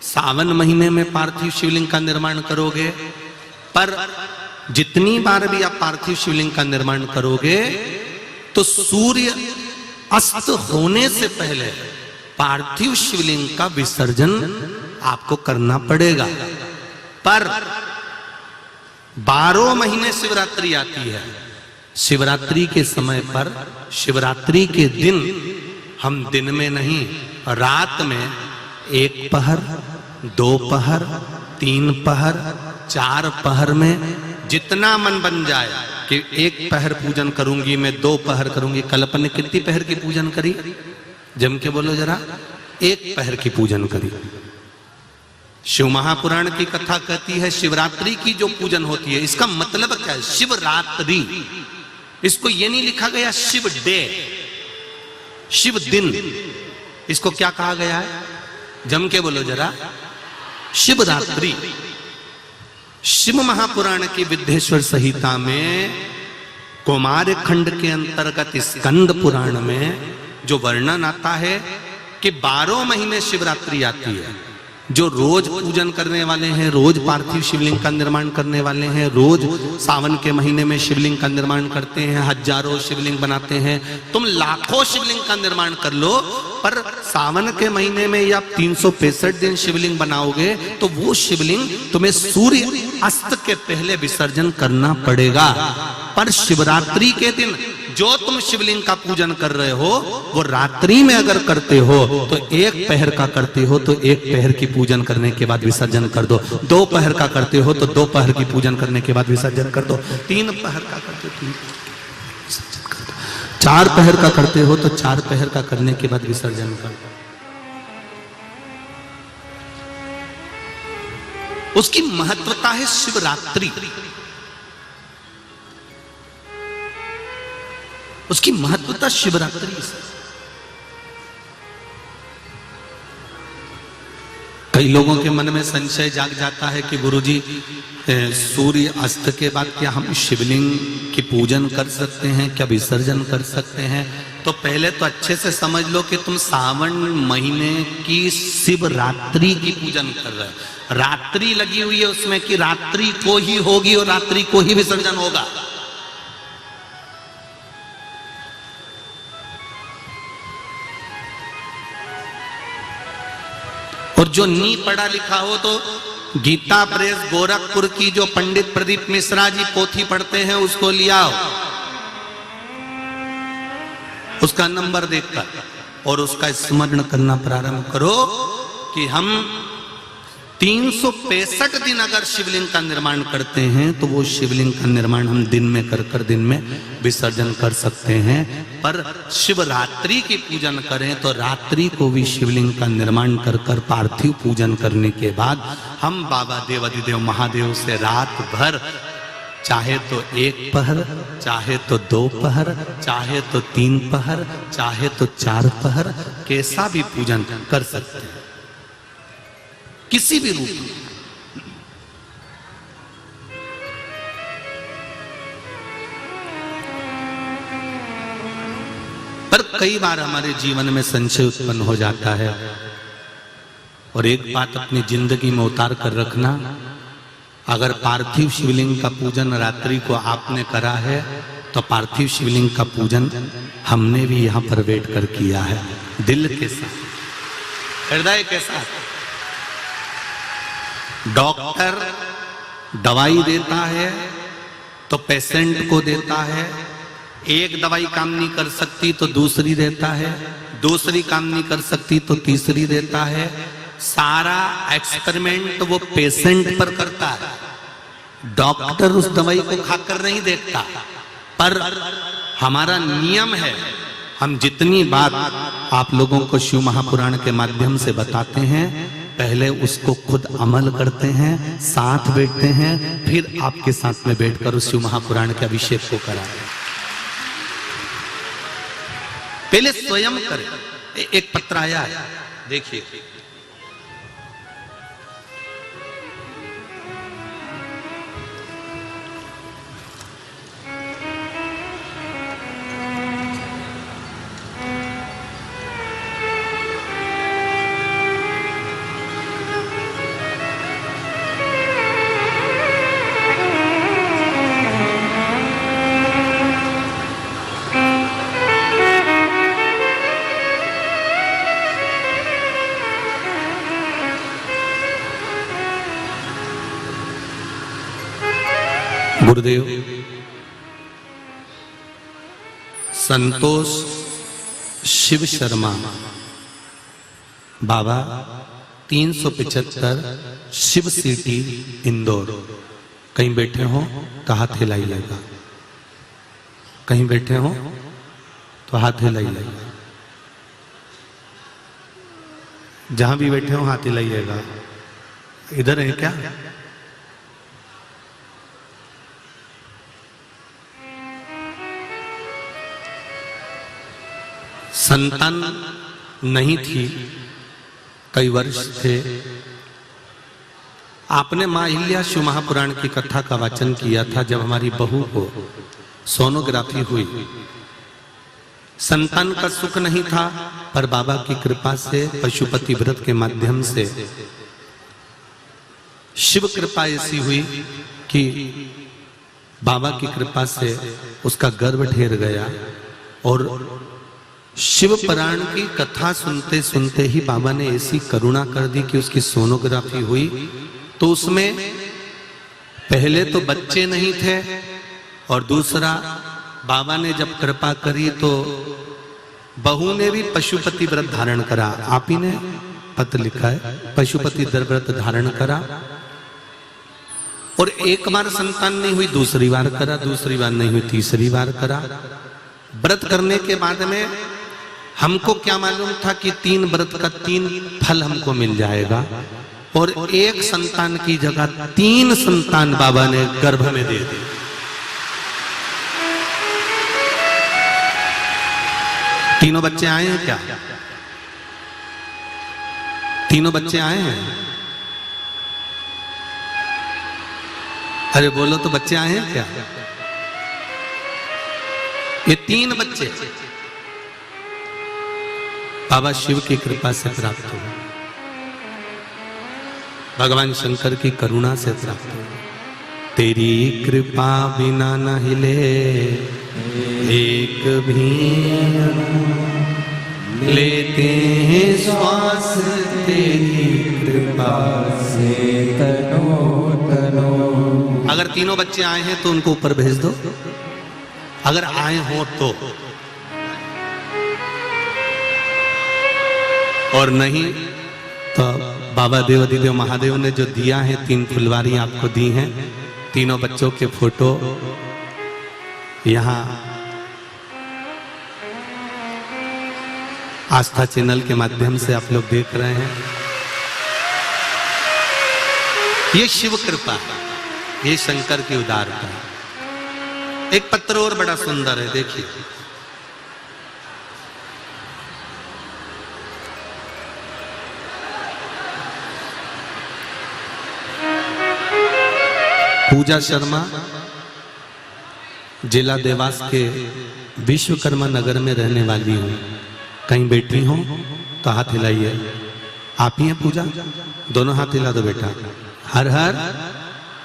सावन महीने में पार्थिव शिवलिंग का निर्माण करोगे, पर जितनी बार भी आप पार्थिव शिवलिंग का निर्माण करोगे तो सूर्य अस्त होने से पहले पार्थिव शिवलिंग का विसर्जन आपको करना पड़ेगा। पर 12 महीने शिवरात्रि आती है। शिवरात्रि के समय पर, शिवरात्रि के दिन हम दिन में नहीं, रात में 1 पहर, 2 पहर, 3 पहर, 4 पहर में जितना मन बन जाए कि 1 पहर पूजन करूंगी मैं, 2 पहर करूंगी। कल अपन ने कितनी पहर की पूजन करी? जम के बोलो जरा। 1 पहर की पूजन करी। शिव महापुराण की कथा कहती है शिवरात्रि की जो पूजन होती है, इसका मतलब क्या है? शिवरात्रि, इसको ये नहीं लिखा गया शिव डे, शिव दिन, इसको क्या कहा गया है? जम के बोलो जरा। शिवरात्रि। शिव महापुराण की विद्येश्वर संहिता में कौमार खंड के अंतर्गत स्कंद पुराण में जो वर्णन आता है कि 12 महीने शिवरात्रि आती है। जो रोज पूजन करने वाले हैं, रोज पार्थिव शिवलिंग का निर्माण करने वाले हैं, रोज सावन के महीने में शिवलिंग का निर्माण करते हैं, हजारों शिवलिंग बनाते हैं। तुम लाखों शिवलिंग का निर्माण कर लो, पर सावन के महीने में या 365 दिन शिवलिंग बनाओगे तो वो शिवलिंग तुम्हें सूर्य अस्त के पहले विसर्जन करना पड़ेगा। पर शिवरात्रि के दिन जो तुम शिवलिंग का पूजन कर रहे हो, वो रात्रि में अगर करते हो तो 1 पहर का करते हो तो 1 पहर की पूजन करने के बाद विसर्जन कर दो। 2 पहर का करते हो तो 2 पहर की पूजन करने के बाद विसर्जन कर दो। 3 पहर का करते हो 3 विसर्जन कर दो। 4 पहर का करते हो तो 4 पहर का करने के बाद विसर्जन कर दो। उसकी महत्वता है शिवरात्रि। उसकी महत्वता शिवरात्रि से। कई लोगों के मन में संशय जाग जाता है कि गुरुजी सूर्य अस्त के बाद क्या हम शिवलिंग की पूजन कर सकते हैं, क्या विसर्जन कर सकते हैं? तो पहले तो अच्छे से समझ लो कि तुम सावन महीने की शिवरात्रि की पूजन कर रहे हो। रात्रि लगी हुई है उसमें कि रात्रि को ही होगी और रात्रि को ही विसर्जन होगा। और जो नी पढ़ा लिखा हो तो गीता प्रेस गोरखपुर की जो पंडित प्रदीप मिश्रा जी पोथी पढ़ते हैं उसको लियाओ, उसका नंबर देखकर, और उसका स्मरण करना प्रारंभ करो कि हम 365 दिन अगर शिवलिंग का निर्माण करते हैं तो वो शिवलिंग का निर्माण हम दिन में कर दिन में विसर्जन कर सकते हैं। पर शिवरात्रि की पूजन करें तो रात्रि को भी शिवलिंग का निर्माण कर पार्थिव पूजन करने के बाद हम बाबा देवाधिदेव महादेव से रात भर, चाहे तो 1 पहर, चाहे तो 2 पहर, चाहे तो 3 पहर, चाहे तो 4 पहर, कैसा भी पूजन कर सकते हैं, किसी भी रूप में। पर कई बार हमारे जीवन में संशय उत्पन्न हो जाता है, और एक बात अपनी जिंदगी में उतार कर रखना, अगर पार्थिव शिवलिंग का पूजन रात्रि को आपने करा है तो पार्थिव शिवलिंग का पूजन हमने भी यहां पर बैठ कर किया है, दिल के साथ, हृदय के साथ। डॉक्टर दवाई देता है तो पेशेंट को देता है, एक दवाई काम नहीं कर सकती तो दूसरी देता है, दूसरी काम नहीं कर सकती तो तीसरी देता है। सारा एक्सपेरिमेंट वो पेशेंट पर करता है, डॉक्टर उस दवाई को खाकर नहीं देखता। पर हमारा नियम है, हम जितनी बात आप लोगों को शिव महापुराण के माध्यम से बताते हैं, पहले उसको खुद अमल करते हैं, साथ बैठते हैं, फिर आपके साथ में बैठकर उस शिव महापुराण के अभिषेक को कराते हैं। पहले स्वयं करें। एक पत्र आया है, देखिए, गुरुदेव संतोष शिव शर्मा बाबा 375 शिव सिटी इंदौर। कहीं बैठे हो तो हाथ हिलाइएगा, कहीं बैठे हो तो हाथ हिलाइएगा, जहां भी बैठे हो हाथ हिलाइएगा। इधर है क्या? संतान नहीं थी, कई वर्ष थे। आपने मां अहिल्या शिव महापुराण की कथा का वाचन किया था जब हमारी बहू को सोनोग्राफी हुई। संतान का सुख नहीं था, पर बाबा की कृपा से पशुपति व्रत के माध्यम से शिव कृपा ऐसी हुई कि बाबा की कृपा से उसका गर्भ ढेर गया। और शिव पुराण की कथा सुनते सुनते ही बाबा ने ऐसी करुणा कर दी कि उसकी सोनोग्राफी हुई तो उसमें पहले तो बच्चे नहीं थे, और दूसरा बाबा ने जब कृपा करी तो बहू ने भी पशुपति व्रत धारण करा। आप ही ने पत्र लिखा है, पशुपति व्रत धारण करा। और एक बार संतान नहीं हुई, दूसरी बार करा, दूसरी बार नहीं हुई, तीसरी बार करा। व्रत करने के बाद में हमको क्या मालूम था कि 3 व्रत का 3 फल हमको मिल जाएगा, और एक संतान की जगह 3 संतान बाबा ने गर्भ में दे दी। तीनों बच्चे आए हैं क्या? तीनों बच्चे आए हैं? अरे बोलो तो, बच्चे आए हैं क्या? ये 3 बच्चे बाबा शिव की कृपा से प्राप्त हुए, भगवान शंकर की करुणा से प्राप्त हुए। तेरी कृपा बिना न हिले एक भी लेते हैं श्वास, तेरी कृपा
से तनो तनो।
अगर तीनों बच्चे आए हैं तो उनको ऊपर भेज दो, अगर आए हो तो, और नहीं तो बाबा देवाधिदेव महादेव ने जो दिया है 3 फुलवारी आपको दी हैं, तीनों बच्चों के फोटो यहाँ आस्था चैनल के माध्यम से आप लोग देख रहे हैं। ये शिव कृपा है, ये शंकर की उदारता है। एक पत्र और बड़ा सुंदर है, देखिए। पूजा शर्मा जिला देवास के विश्वकर्मा नगर में रहने वाली हूँ। कहीं बैठी हो तो हाथ हिलाइए। आप ही हैं पूजा? दोनों हाथ हिला दो बेटा। हर हर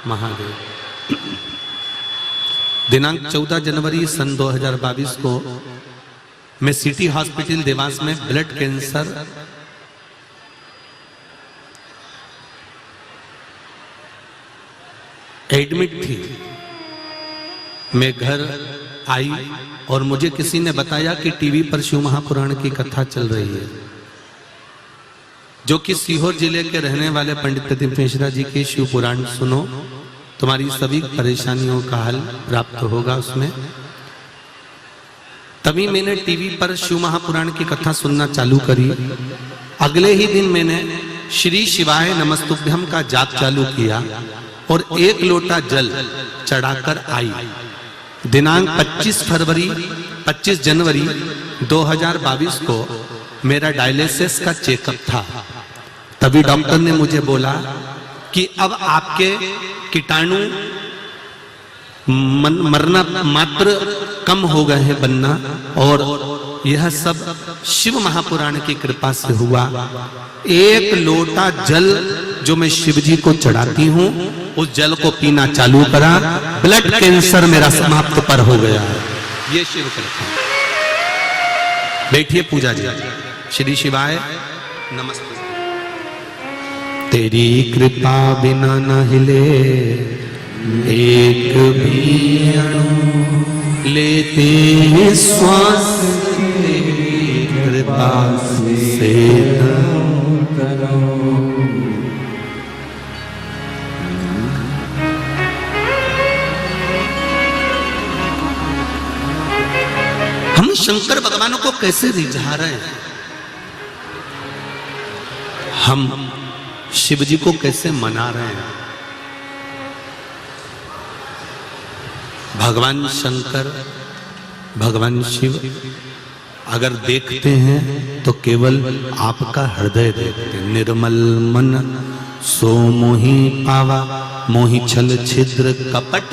महादेव। दिनांक 14 जनवरी सन 2022 को मैं सिटी हॉस्पिटल देवास में ब्लड कैंसर एडमिट थी। मैं घर आई और मुझे किसी ने बताया कि टीवी पर शिव महापुराण की कथा चल रही है, जो कि सीहोर जिले के रहने वाले पंडित प्रदीप मिश्रा जी के शिव पुराण सुनो, तुम्हारी सभी परेशानियों का हल प्राप्त होगा उसमें। तभी मैंने टीवी पर शिव महापुराण की कथा सुनना चालू करी। अगले ही दिन मैंने श्री शिवाय नमस्तुभ्यम का जाप चालू किया और 1 लोटा जल चढ़ाकर आई। दिनांक 25 जनवरी 2022 को मेरा डायलिसिस का चेकअप था। तभी डॉक्टर ने मुझे बोला कि अब आपके कीटाणु मरना मात्र कम हो गए हैं बनना, और यह सब शिव महापुराण की कृपा से हुआ। 1 लोटा जल जो मैं शिव जी को चढ़ाती हूँ, उस जल को पीना चालू करा, ब्लड कैंसर मेरा समाप्त पर हो गया। ये शिव कृपा। बैठिए पूजा जी। श्री शिवाय नमस्ते। तेरी कृपा बिना न हिले एक भी अणु, लेते हैं श्वास, तेरी कृपा से तनो। हम शंकर भगवान को कैसे रिझा रहे हैं, हम शिव जी को कैसे मना रहे हैं। भगवान शंकर, भगवान शिव अगर देखते हैं तो केवल आपका हृदय देखते हैं। निर्मल मन सो मोहि पावा, मोहि छल छिद्र कपट।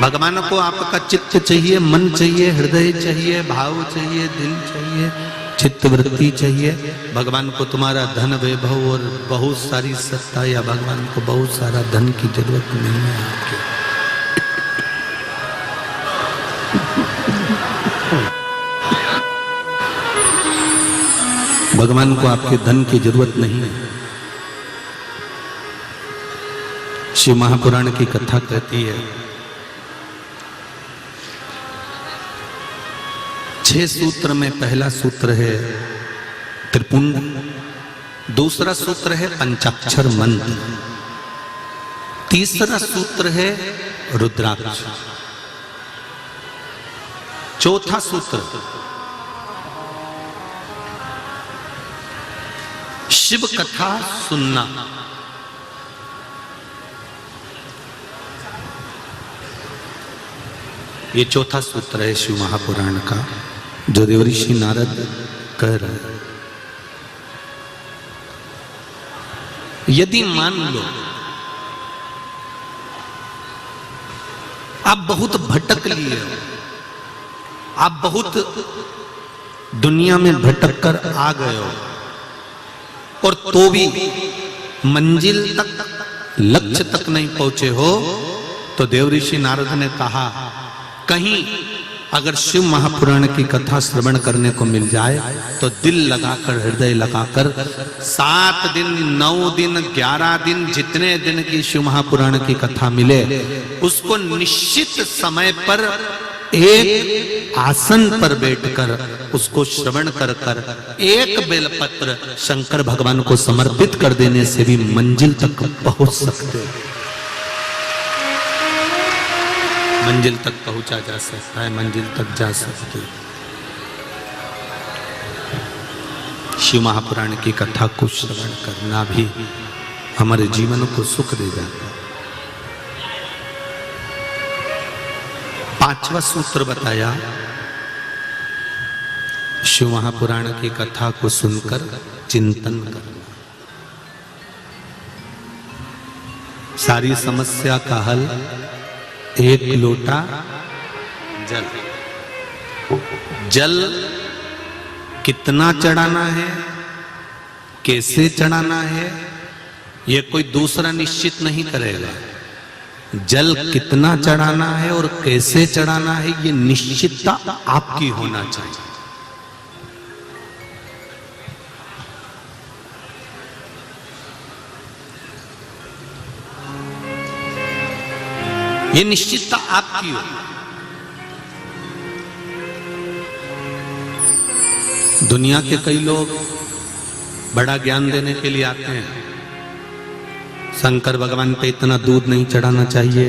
भगवान को आपका चित्त चाहिए, मन चाहिए, हृदय चाहिए, भाव चाहिए, दिल चाहिए, चित्तवृत्ति चाहिए। भगवान को तुम्हारा धन वैभव और बहुत सारी सत्ता, या भगवान को बहुत सारा धन की जरूरत नहीं है आपके। भगवान को आपके धन की जरूरत नहीं है। शिव महापुराण की कथा कहती है 6 सूत्र में पहला सूत्र है त्रिपुंड, दूसरा सूत्र है पंचाक्षर मंत्र, तीसरा सूत्र है रुद्राक्ष, चौथा सूत्र शिव कथा सुनना। ये चौथा सूत्र है शिव महापुराण का, जो देवऋषि नारद कह रहे हैं। यदि मान लो आप बहुत भटक लिए हो, आप बहुत दुनिया में भटक कर आ गए हो और तो भी मंजिल तक, लक्ष्य तक नहीं पहुंचे हो, तो देव ऋषि नारद ने कहा कहीं अगर शिव महापुराण की कथा श्रवण करने को मिल जाए तो दिल लगाकर, हृदय लगाकर 7 दिन, 9 दिन, 11 दिन, जितने दिन की शिव महापुराण की कथा मिले, उसको निश्चित समय पर एक आसन पर बैठकर उसको श्रवण कर कर एक बेलपत्र शंकर भगवान को समर्पित कर देने से भी मंजिल तक पहुंच सकते हो। मंजिल तक पहुंचा जा सकता है, मंजिल तक जा सकते हो। शिव महापुराण की कथा को श्रवण करना भी हमारे जीवन को सुख दे जाता है। 5वां सूत्र बताया, शिव महापुराण की कथा को सुनकर चिंतन करना। सारी समस्या का हल एक लोटा जल। जल कितना चढ़ाना है, कैसे चढ़ाना है, यह कोई दूसरा निश्चित नहीं करेगा। जल कितना चढ़ाना है और कैसे चढ़ाना है, यह निश्चितता आपकी होना चाहिए। ये निश्चितता आपकी हो। दुनिया के कई लोग बड़ा ज्ञान देने के लिए आते हैं, शंकर भगवान पे इतना दूध नहीं चढ़ाना चाहिए,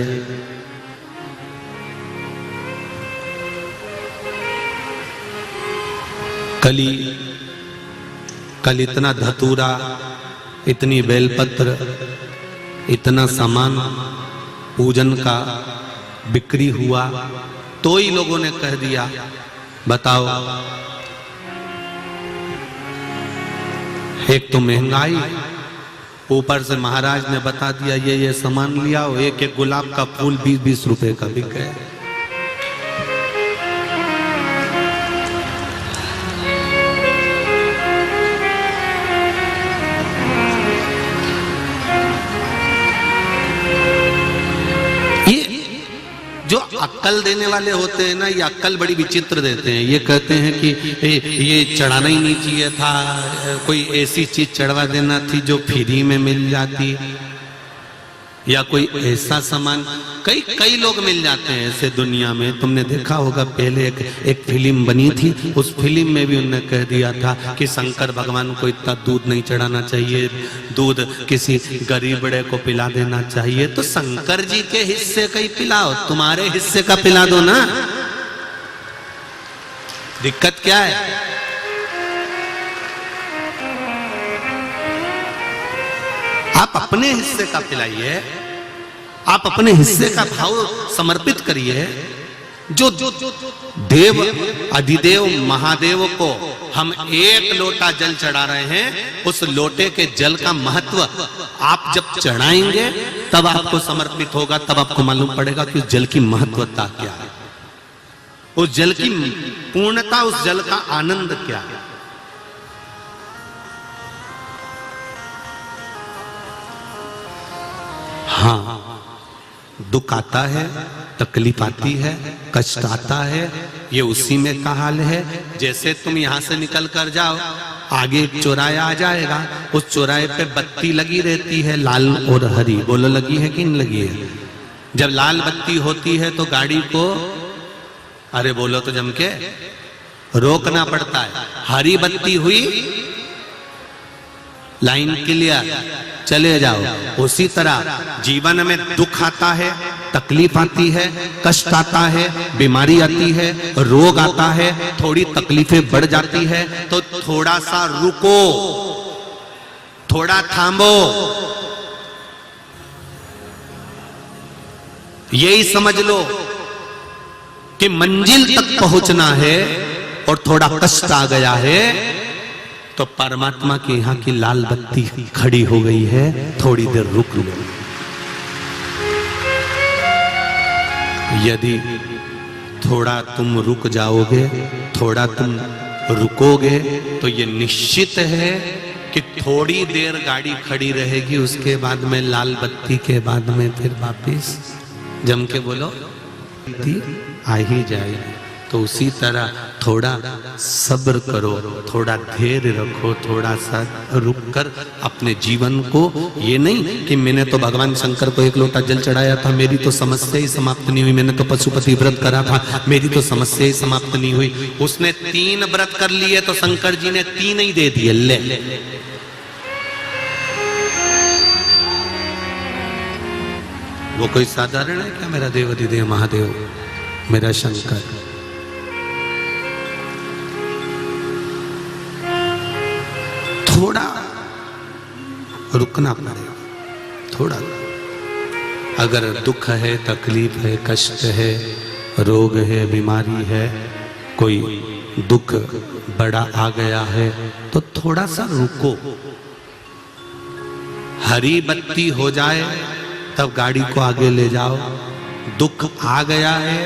कल इतना धतूरा, इतनी बेलपत्र, इतना सामान पूजन का बिक्री हुआ, तो ही लोगों ने कह दिया बताओ, एक तो महंगाई, ऊपर से महाराज ने बता दिया ये सामान लिया हो, एक एक गुलाब का फूल 20-20 रुपए का बिक गया। जो अक्कल देने वाले होते हैं ना, ये अक्कल बड़ी विचित्र देते हैं। ये कहते हैं कि ये चढ़ाना ही नहीं चाहिए था, कोई ऐसी चीज चढ़वा देना थी जो फ्री में मिल जाती, या कोई ऐसा सामान। कई लोग मिल जाते हैं ऐसे दुनिया में। तुमने देखा होगा पहले एक फिल्म बनी थी, उस फिल्म में भी उन्होंने कह दिया था कि शंकर भगवान को इतना दूध नहीं चढ़ाना चाहिए, दूध किसी गरीब बड़े को पिला देना चाहिए। तो शंकर जी के हिस्से का ही पिलाओ, तुम्हारे हिस्से का पिला दो ना, दिक्कत क्या है? आप अपने हिस्से का पिलाइए, आप अपने हिस्से का भाव समर्पित करिए। जो देव अधिदेव महादेव को हम एक लोटा जल चढ़ा रहे हैं, उस लोटे के जल का महत्व आप जब चढ़ाएंगे तब आपको समर्पित होगा, तब आपको मालूम पड़ेगा कि उस जल की महत्वता क्या है, उस जल की पूर्णता, उस जल का आनंद क्या है। हाँ, दुख आता है, तकलीफ आती है, कष्ट आता है, ये उसी में का हाल है। जैसे तुम यहां से निकल कर जाओ, आगे एक चौराया आ जाएगा, उस चौराहे पे बत्ती लगी रहती है, लाल और हरी। बोलो लगी है कि नहीं लगी है? जब लाल बत्ती होती है तो गाड़ी को, अरे बोलो तो जम के, रोकना पड़ता है। हरी बत्ती हुई, लाइन क्लियर, चले जाओ। उसी तरह जीवन में दुख आता है, तकलीफ आती है, कष्ट आता है, बीमारी आती है, रोग आता है, थोड़ी तकलीफें बढ़ जाती है, तो थोड़ा सा रुको, थोड़ा थामो। यही समझ लो कि मंजिल तक पहुंचना है और थोड़ा कष्ट आ गया है तो परमात्मा के यहाँ की लाल बत्ती खड़ी हो गई है, थोड़ी देर रुक लो। यदि थोड़ा तुम रुक जाओगे, थोड़ा तुम रुकोगे, तो ये निश्चित है कि थोड़ी देर गाड़ी खड़ी रहेगी, उसके बाद में लाल बत्ती के बाद में फिर वापिस जम के बोलो आ ही जाएगी। तो उसी तरह थोड़ा सब्र करो, थोड़ा धैर्य रखो, थोड़ा सा रुक कर अपने जीवन को, ये नहीं कि मैंने तो भगवान शंकर को 1 लोटा जल चढ़ाया था, मेरी तो समस्या ही समाप्त नहीं हुई, मैंने तो पशुपति व्रत करा था, मेरी तो समस्या ही समाप्त नहीं हुई। उसने 3 व्रत कर लिए तो शंकर जी ने 3 ही दे दिए। ले वो कोई साधारण है क्या? मेरा देवाधिदेव महादेव, मेरा शंकर। थोड़ा रुकना पड़ेगा, थोड़ा। अगर दुख है, तकलीफ है, कष्ट है, रोग है, बीमारी है, कोई दुख बड़ा आ गया है, तो थोड़ा सा रुको। हरी बत्ती हो जाए तब गाड़ी को आगे ले जाओ। दुख आ गया है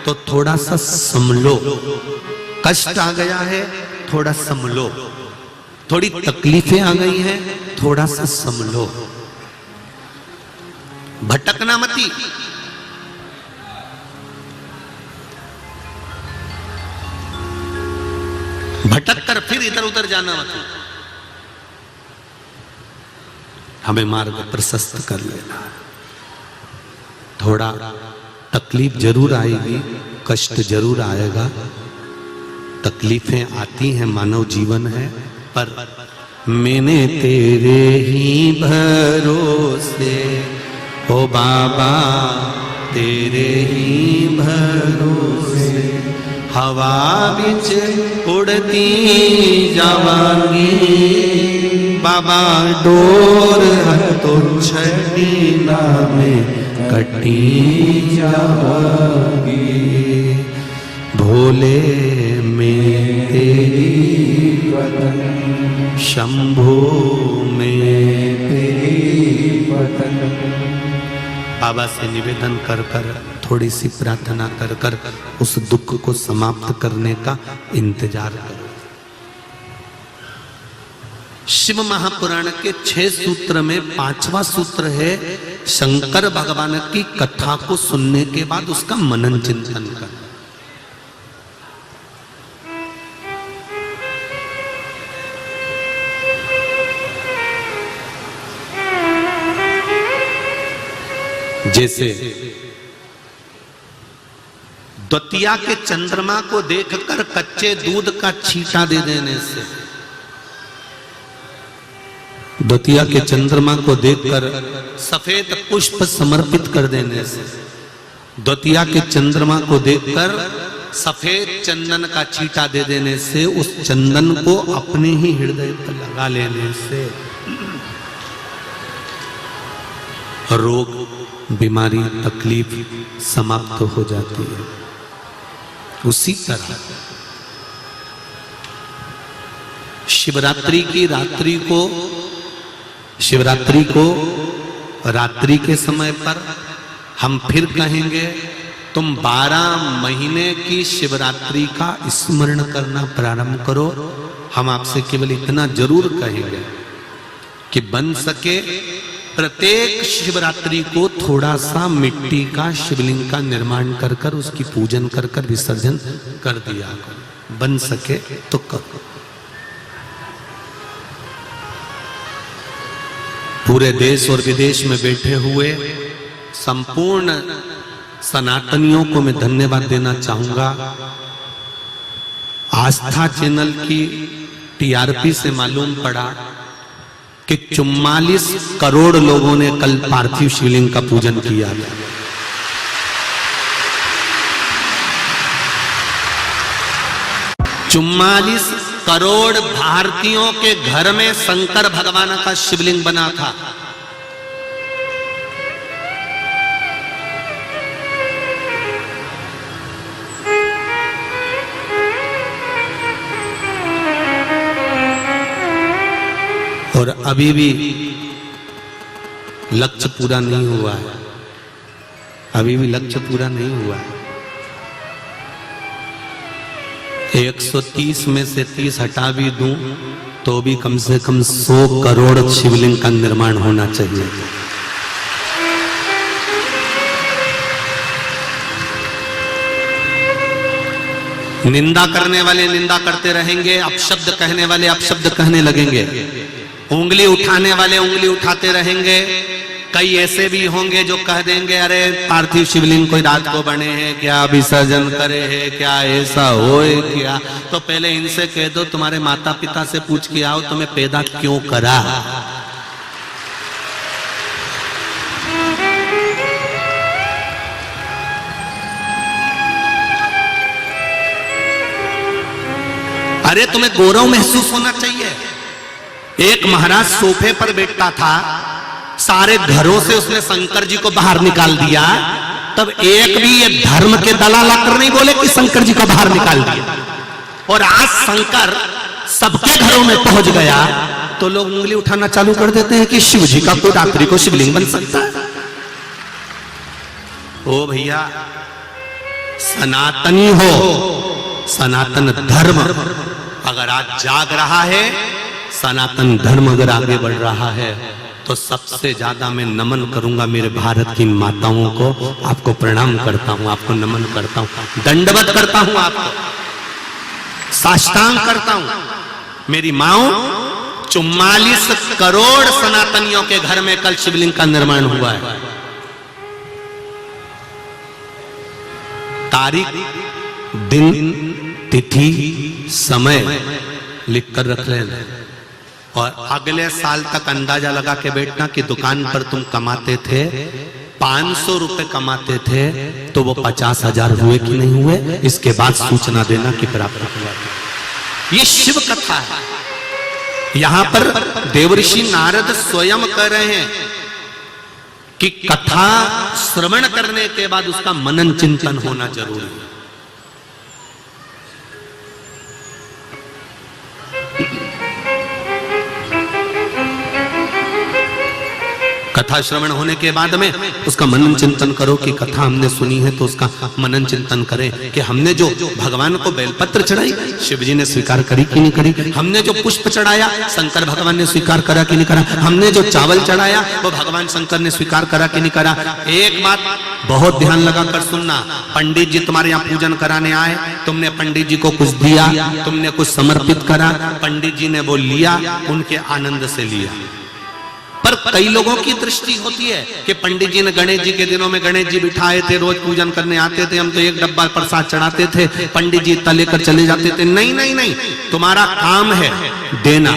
तो थोड़ा सा संभलो, कष्ट आ गया है थोड़ा संभलो, थोड़ी तकलीफें आ गई हैं थोड़ा सा संभलो, भटकना मती। भटक कर फिर इधर उधर जाना मत, हमें मार्ग प्रशस्त कर लेना। थोड़ा तकलीफ जरूर आएगी, कष्ट जरूर आएगा, तकलीफें आती हैं, मानव जीवन है, पर मैंने तेरे ही भरोसे, ओ बाबा तेरे ही भरोसे, हवा बिच उड़ती जावांगी, बाबा डोर तो छड़ी ना में कटी जावांगी, भोले में तेरी वतन, शंभो में तेरी वतन। बाबा से निवेदन कर कर, थोड़ी सी प्रार्थना कर कर उस दुख को समाप्त करने का इंतजार करो। शिव महापुराण के 6 सूत्र में 5वां सूत्र है शंकर भगवान की कथा को सुनने के बाद उसका मनन चिंतन कर। जैसे द्वितीया के चंद्रमा को देखकर कच्चे दूध का छींटा दे देने से, द्वितीया के चंद्रमा को देखकर सफेद पुष्प समर्पित कर देने से, द्वितीया के चंद्रमा को देखकर सफेद चंदन का छींटा दे देने से, उस चंदन को अपने ही हृदय पर लगा लेने से रोग, बीमारी, तकलीफ समाप्त हो जाती है। उसी तरह शिवरात्रि की रात्रि को, शिवरात्रि को रात्रि के समय पर हम फिर कहेंगे तुम 12 महीने की शिवरात्रि का स्मरण करना प्रारंभ करो। हम आपसे केवल इतना जरूर कहेंगे कि बन सके प्रत्येक शिवरात्रि को थोड़ा सा मिट्टी का शिवलिंग का निर्माण कर कर उसकी पूजन कर कर विसर्जन कर दिया करो, बन सके तो करो। पूरे देश और विदेश में बैठे हुए संपूर्ण सनातनियों को मैं धन्यवाद देना चाहूंगा। आस्था चैनल की टीआरपी से मालूम पड़ा कि 44 करोड़ लोगों ने कल पार्थिव शिवलिंग का पूजन किया। 44 करोड़ भारतीयों के घर में शंकर भगवान का शिवलिंग बना था। और अभी भी लक्ष्य पूरा नहीं हुआ है, अभी भी लक्ष्य पूरा नहीं हुआ है। 130 में से 30 हटा भी दूं तो भी कम से कम 100 करोड़ शिवलिंग का निर्माण होना चाहिए। निंदा करने वाले निंदा करते रहेंगे, अपशब्द कहने वाले अपशब्द कहने लगेंगे, उंगली उठाने वाले उंगली उठाते रहेंगे। कई ऐसे भी होंगे जो कह देंगे अरे पार्थिव शिवलिंग कोई रात को बने हैं क्या, विसर्जन करे हैं क्या, ऐसा होए क्या। तो पहले इनसे कह दो, तुम्हारे माता पिता से पूछ के आओ तुम्हें पैदा क्यों करा। अरे तुम्हें गौरव महसूस होना चाहिए। एक महाराज सोफे पर बैठता था, सारे घरों से उसने शंकर जी को बाहर निकाल दिया, तब एक भी ये धर्म के दलाल आकर नहीं बोले कि शंकर जी को बाहर निकाल दिया। और आज शंकर सबके घरों में पहुंच गया तो लोग उंगली उठाना चालू कर देते हैं कि शिव जी का कोई रात्रि को शिवलिंग बन सकता है। ओ भैया, सनातनी हो, सनातन धर्म अगर आज जाग रहा है, सनातन धर्म अगर आगे बढ़ रहा है, तो सबसे ज्यादा मैं नमन करूंगा मेरे भारत की माताओं को। आपको प्रणाम करता हूं, आपको नमन करता हूं, दंडवत करता हूं, आपको साष्टांग करता हूं। मेरी माओ, 44 करोड़ सनातनियों के घर में कल शिवलिंग का निर्माण हुआ है। तारीख, दिन, तिथि, समय लिख कर रख लेना और अगले साल तक अंदाजा लगा के बैठना कि दुकान पर तुम कमाते थे 500 रुपए कमाते थे तो वो 50,000 हुए कि नहीं हुए, इसके बाद सूचना देना कि प्राप्त हुआ। ये शिव कथा है। यहां पर देवऋषि नारद स्वयं कह रहे हैं कि कथा श्रवण करने के बाद उसका मनन चिंतन होना जरूरी है। कथा श्रवण होने के बाद में उसका मनन चिंतन करो कि कथा हमने सुनी है तो उसका मनन चिंतन करें कि हमने जो भगवान को बेलपत्र चढ़ाई शिव जी ने स्वीकार करी कि नहीं करी, हमने जो पुष्प चढ़ाया शंकर भगवान ने स्वीकार करा कि नहीं करा, हमने जो चावल चढ़ाया वो भगवान शंकर ने स्वीकार करा कि नहीं करा। एक बात बहुत ध्यान लगा कर सुनना, पंडित जी तुम्हारे यहाँ पूजन कराने आए, तुमने पंडित जी को कुछ दिया, तुमने कुछ समर्पित करा, पंडित जी ने वो लिया, उनके आनंद से लिया। पर कई लोगों की दृष्टि होती है कि पंडित जी ने गणेश जी के दिनों में गणेश जी बिठाए थे, रोज पूजन करने आते थे, हम तो एक डब्बा प्रसाद चढ़ाते थे, पंडित जी इतना लेकर चले जाते थे। नहीं नहीं नहीं, तुम्हारा काम है देना,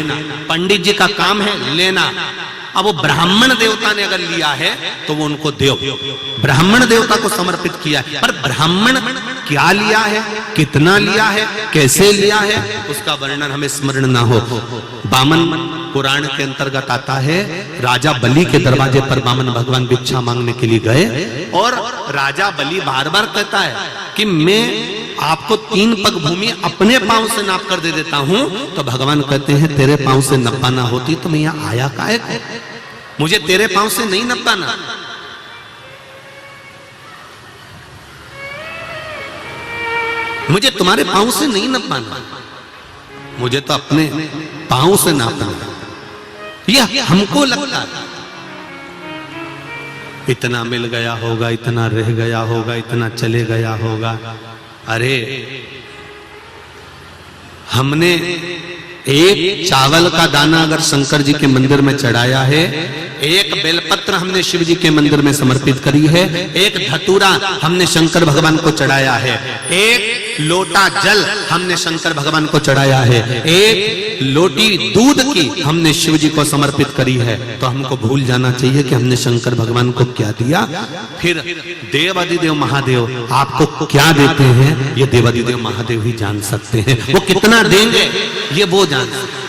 पंडित जी का काम है लेना। अब वो ब्राह्मण देवता ने अगर लिया है तो वो उनको देव, ब्राह्मण देवता को समर्पित किया है। पर ब्राह्मण क्या लिया है, कितना लिया है, कैसे लिया है, उसका वर्णन हमें स्मरण ना हो। बामन पुराण के अंतर्गत आता है, राजा बलि के दरवाजे पर बामन भगवान भिक्षा मांगने के लिए गए और राजा बलि बार बार कहता है कि मैं आपको 3 पग भूमि अपने पांव से नाप कर दे देता हूं। तो भगवान कहते हैं तेरे पांव से नपाना होती तो मैं यहां आया काहे को, मुझे तेरे पांव से नहीं नपाना। मुझे तुम्हारे पांव से नहीं नपाना, मुझे तो अपने पांव से नापना। यह हमको लगता है इतना मिल गया होगा, इतना रह गया होगा, इतना चले गया होगा। अरे हमने एक चावल का दाना अगर शंकर जी के मंदिर में चढ़ाया है, एक बेलपत्र हमने शिव जी के मंदिर में समर्पित करी है, एक धतूरा हमने शंकर भगवान को चढ़ाया है, एक लोटा जल हमने शंकर भगवान को चढ़ाया है, एक लोटी दूध की हमने शिव जी को समर्पित करी है, तो हमको भूल जाना चाहिए कि हमने शंकर भगवान को क्या दिया। फिर देवादिदेव महादेव आपको क्या देते हैं ये देवादिदेव महादेव ही जान सकते हैं। वो कितना देंगे ये वो जान सकते हैं।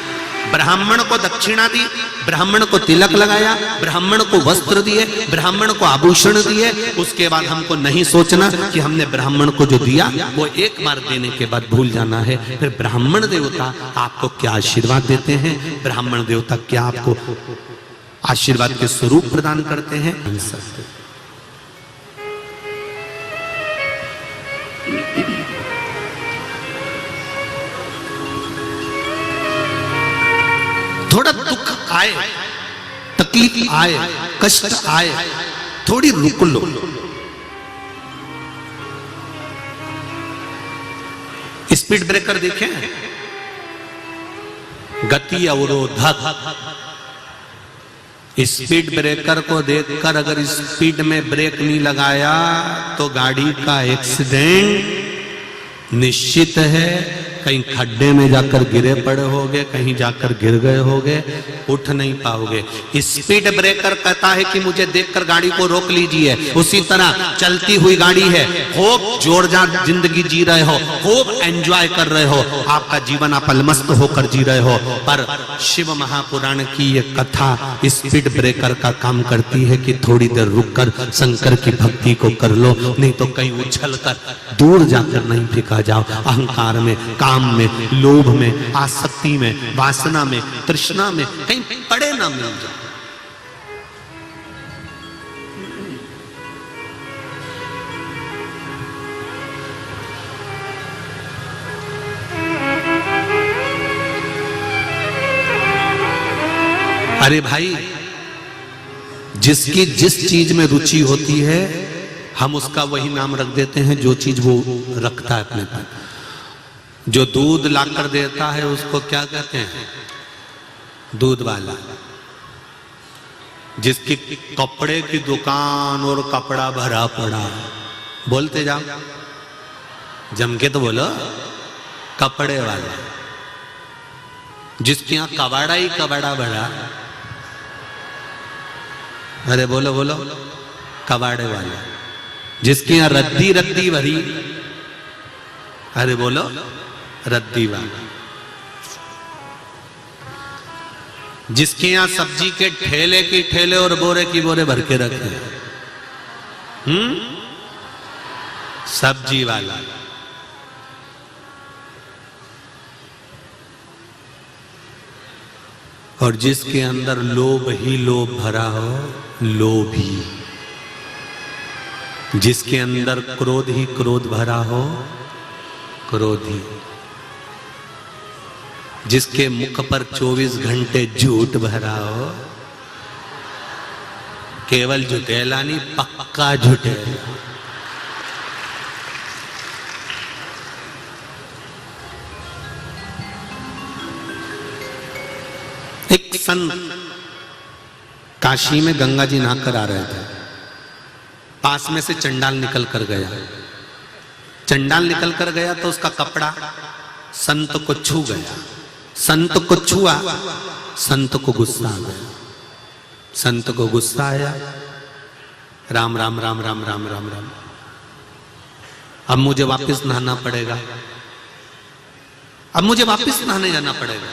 ब्राह्मण को दक्षिणा दी, ब्राह्मण को तिलक लगाया, ब्राह्मण को वस्त्र दिए, ब्राह्मण को आभूषण दिए। उसके बाद हमको नहीं सोचना कि हमने ब्राह्मण को जो दिया वो एक बार देने के बाद भूल जाना है। फिर ब्राह्मण देवता आपको क्या आशीर्वाद देते हैं, ब्राह्मण देवता क्या आपको आशीर्वाद के स्वरूप प्रदान करते हैं। थोड़ा दुख आए, तकलीफ आए, कष्ट आए, थोड़ी रुक लो। स्पीड ब्रेकर देखें, गति अवरोधक। स्पीड ब्रेकर को देखकर अगर स्पीड में ब्रेक नहीं लगाया तो गाड़ी का एक्सीडेंट निश्चित है। कहीं खड्डे में जाकर गिरे पड़े होगे, कहीं जाकर गिर गए होगे, उठ नहीं पाओगे। स्पीड ब्रेकर कहता है कि मुझे देखकर गाड़ी को रोक लीजिए। उसी तरह चलती हुई गाड़ी है, खूब जोरदार जिंदगी जी रहे हो, खूब एंजॉय कर रहे हो, आपका जीवन आप अलमस्त होकर जी रहे हो, पर शिव महापुराण की ये कथा स्पीड ब्रेकर का काम करती है कि थोड़ी देर रुककर शंकर की भक्ति को कर लो, नहीं तो कहीं उछलकर दूर जाकर नहीं फेंका जाओ। अहंकार में, काम में, लोभ में, आसक्ति में, वासना में, तृष्णा में कहीं पड़े ना मिल जाओ। अरे भाई, जिसकी जिस चीज में रुचि होती है हम उसका वही नाम रख देते हैं जो चीज वो रखता है अपने पास। जो दूध लाकर देता है उसको क्या कहते हैं? दूध वाला। जिसकी कपड़े की दुकान और कपड़ा भरा पड़ा, बोलते जाओ, जम के तो बोलो, कपड़े वाला। जिसके यहां कबाड़ा ही कबाड़ा भरा, अरे बोलो बोलो, कबाड़े वाला। जिसके यहां रद्दी रद्दी भरी, अरे बोलो, रद्दी वाला। जिसके यहां सब्जी के ठेले की ठेले और बोरे की बोरे भर के रखे, सब्जी वाला। और जिसके अंदर लोभ ही लोभ भरा हो, लोभी। जिसके अंदर क्रोध ही क्रोध भरा हो, क्रोधी। जिसके मुख पर 24 घंटे झूठ भरा हो, केवल झुठेला नहीं, पक्का झुठेला। एक संत काशी में गंगा जी नहाकर आ रहे थे, पास में से चंडाल निकल कर गया। चंडाल निकल कर गया तो उसका कपड़ा संत को छू गया। संत को छुआ, संत को गुस्सा आ गया। संत को गुस्सा आया, राम राम राम राम राम राम राम, अब मुझे वापस नहाना पड़ेगा, अब मुझे वापस नहाने जाना पड़ेगा।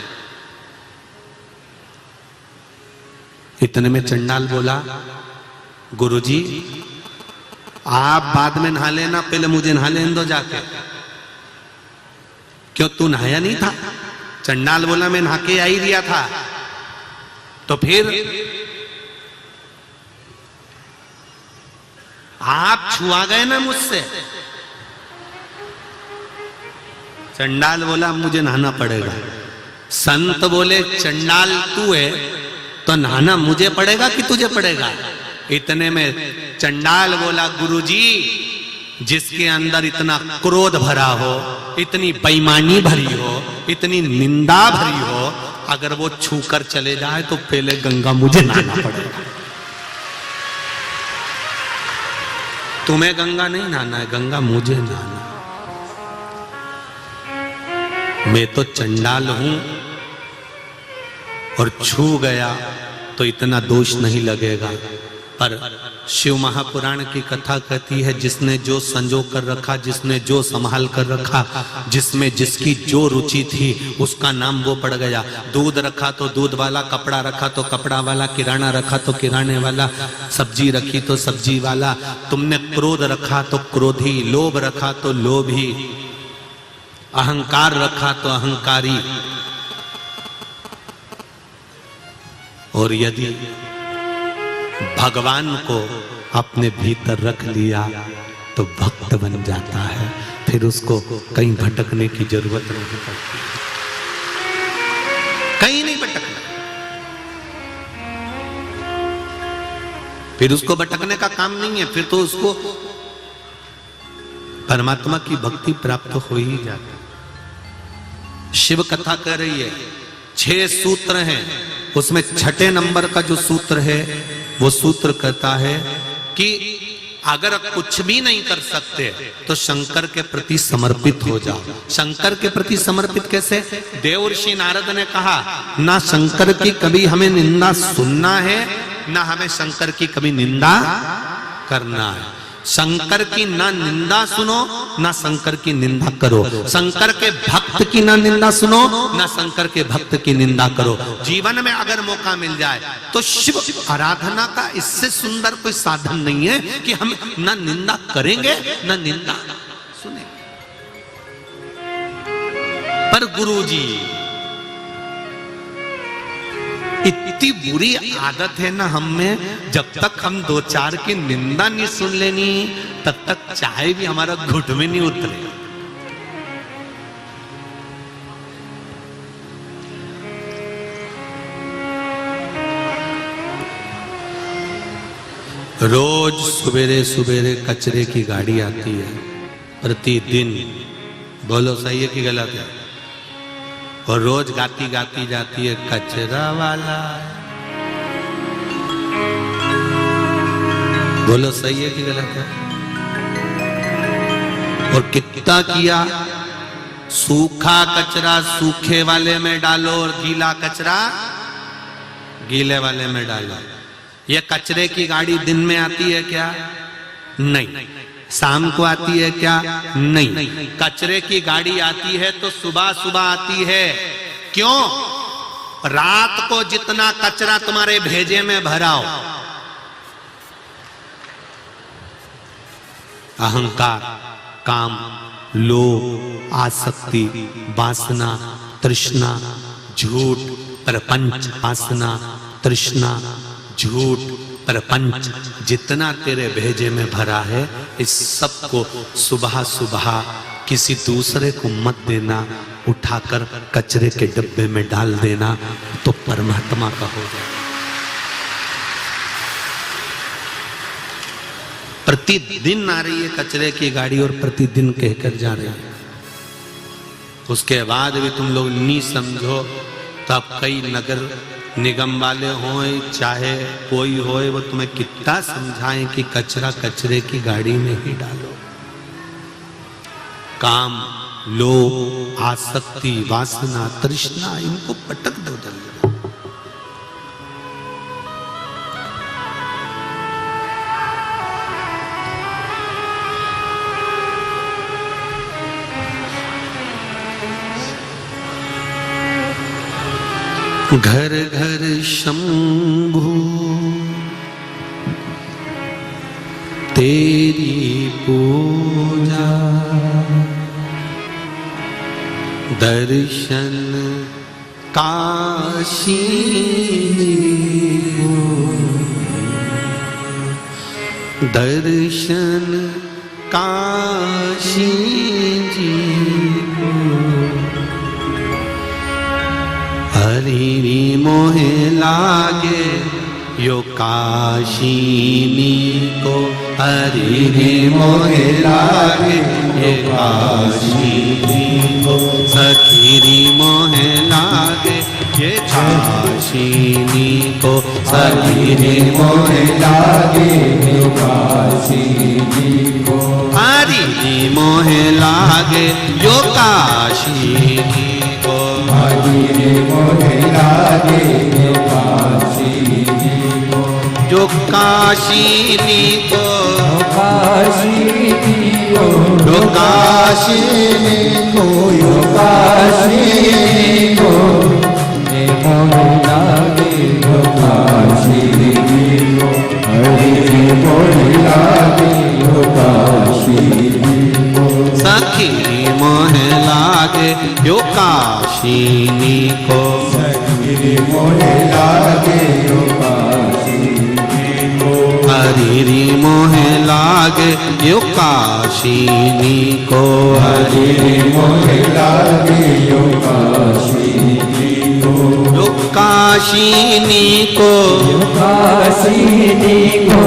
इतने में चंडाल बोला, गुरुजी आप बाद में नहा लेना, पहले मुझे नहा लेने दो जाके। क्यों, तू नहाया नहीं था? चंडाल बोला, मैं नहा के आ ही दिया था। तो फिर आप छुआ गए ना मुझसे। चंडाल बोला, मुझे नहाना पड़ेगा। संत बोले, चंडाल तू है तो नहाना मुझे पड़ेगा कि तुझे पड़ेगा? इतने में चंडाल बोला, गुरुजी जिसके अंदर इतना क्रोध भरा हो, इतनी बेईमानी भरी हो, इतनी निंदा भरी हो, अगर वो छूकर चले जाए तो पहले गंगा मुझे नहाना पड़ेगा। तुम्हें गंगा नहीं नहाना है, गंगा मुझे नहाना। मैं तो चंडाल हूं और छू गया तो इतना दोष नहीं लगेगा, पर शिव महापुराण की कथा कहती है, जिसने जो संजो कर रखा, जिसने जो संभाल कर रखा, जिसमें जिसकी जो रुचि थी, उसका नाम वो पड़ गया। दूध रखा तो दूध वाला, कपड़ा रखा तो कपड़ा वाला, किराना रखा तो किराने वाला, सब्जी रखी तो सब्जी वाला। तुमने क्रोध रखा तो क्रोधी, लोभ रखा तो लोभी, अहंकार रखा तो अहंकारी। और यदि भगवान को अपने भीतर रख लिया तो भक्त बन जाता है, फिर उसको कहीं भटकने की जरूरत नहीं पड़ती, कहीं नहीं भटकना। फिर उसको भटकने का काम नहीं है, फिर तो उसको परमात्मा की भक्ति प्राप्त हो ही जाती। शिव कथा कह रही है, 6 सूत्र हैं, उसमें 6ठे नंबर का जो सूत्र है वो सूत्र कहता है कि अगर कुछ भी नहीं कर सकते तो शंकर के प्रति समर्पित हो जाओ। शंकर के प्रति समर्पित कैसे? देवर्षि नारद ने कहा, ना शंकर की कभी हमें निंदा सुनना है, ना हमें शंकर की कभी निंदा करना है। शंकर की ना निंदा सुनो, ना शंकर की निंदा करो। शंकर के भक्त की ना निंदा सुनो, ना शंकर के भक्त की निंदा करो। जीवन में अगर मौका मिल जाए तो शिव आराधना का इससे सुंदर कोई साधन नहीं है कि हम ना निंदा करेंगे ना निंदा सुनेंगे। पर गुरुजी, इतनी बुरी आदत है ना हम में, जब तक हम 2-4 की निंदा नहीं सुन लेनी तब तक चाय भी हमारा घुट में नहीं उतरेगा। रोज सवेरे सवेरे कचरे की गाड़ी आती है प्रतिदिन। बोलो सही है कि गलत है? और रोज गाती गाती जाती है, कचरा वाला। बोलो सही है कि गलत है? और कितना किया? सूखा कचरा सूखे वाले में डालो और गीला कचरा गीले वाले में डालो। ये कचरे की गाड़ी दिन में आती है क्या? नहीं। शाम को आती है क्या? नहीं। कचरे की गाड़ी आती है तो सुबह सुबह आती है। क्यों? रात को जितना कचरा तुम्हारे भेजे में भराओ, अहंकार, काम, लोभ, आसक्ति, वासना, तृष्णा, झूठ, प्रपंच, वासना, तृष्णा, झूठ, प्रपंच, जितना तेरे भेजे में भरा है, इस सब को सुबह सुबह किसी दूसरे को मत देना, उठाकर कचरे के डब्बे में डाल देना, तो परमात्मा का हो जाए। प्रतिदिन आ रही है कचरे की गाड़ी और प्रतिदिन कहकर जा रही है। उसके बाद भी तुम लोग नहीं समझो, तब कई नगर निगम वाले हों चाहे कोई होए, वो तुम्हें कितना समझाएं कि कचरा कचरे की गाड़ी में ही डालो। काम, लोभ, आसक्ति, वासना, तृष्णा, इनको पटक दो जल्दी। घर घर शंभु तेरी पूजा, दर्शन काशी दर्शन काशी जी को। हरि मोहे लागे यो काशीनी को, हरि मोहे लागे ये काशीनी को, सखीरी मोहे लागे ये काशीनी को, सखीरी मोहे लागे ये काशीनी को, हरि मोहे लागे यो काशीनी को, हरि मोहे लागे यो काशीनी को, जो काशिनी को
काशिनी को
जो काशिनी को
यो काशिनी को ने मोह लागे यो काशिनी को हरि मोह लागे यो काशिनी को
सखी मोह लागे यो काशिनी को
मोह लागे यो काशिनी को
हरि मोह लागे यो काशिनी को
हरि मोह लागे यो काशिनी को
यो काशिनी को
काशिनी को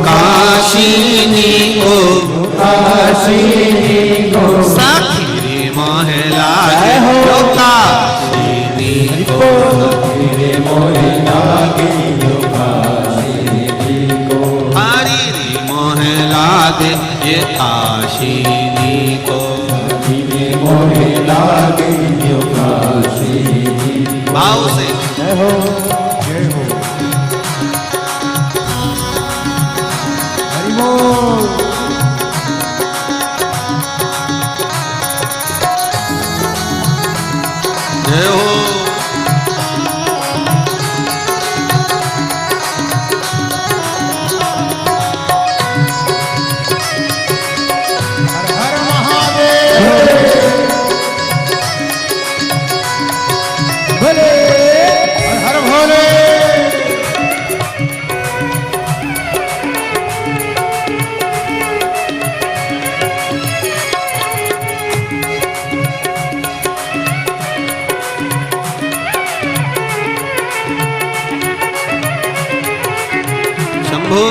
काशिनी को
काशिनी को
सखी मोह लागे यो काशिनी को
तेरे मोह लागे यो काशिनी को
हरि मोह लागे ये काशिनी को
तेरे मोह लागे यो काशिनी
भाव से
जय हो जय हो हरि बोल
जय हो
हर हर महादेव
भले
हर हर भोले
शंभो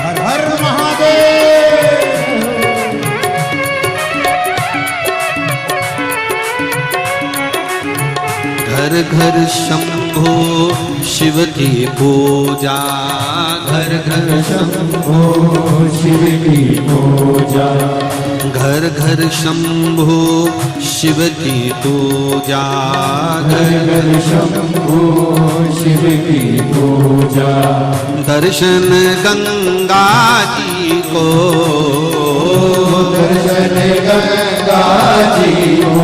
हर हर महादेव
घर घर शंभो शिव की पूजा घर घर
शंभो शिव की पूजा
घर घर शंभो शिव की पूजा
घर घर शंभो शिव की पूजा
दर्शन गंगा जी को
दर्शन गंगा जी को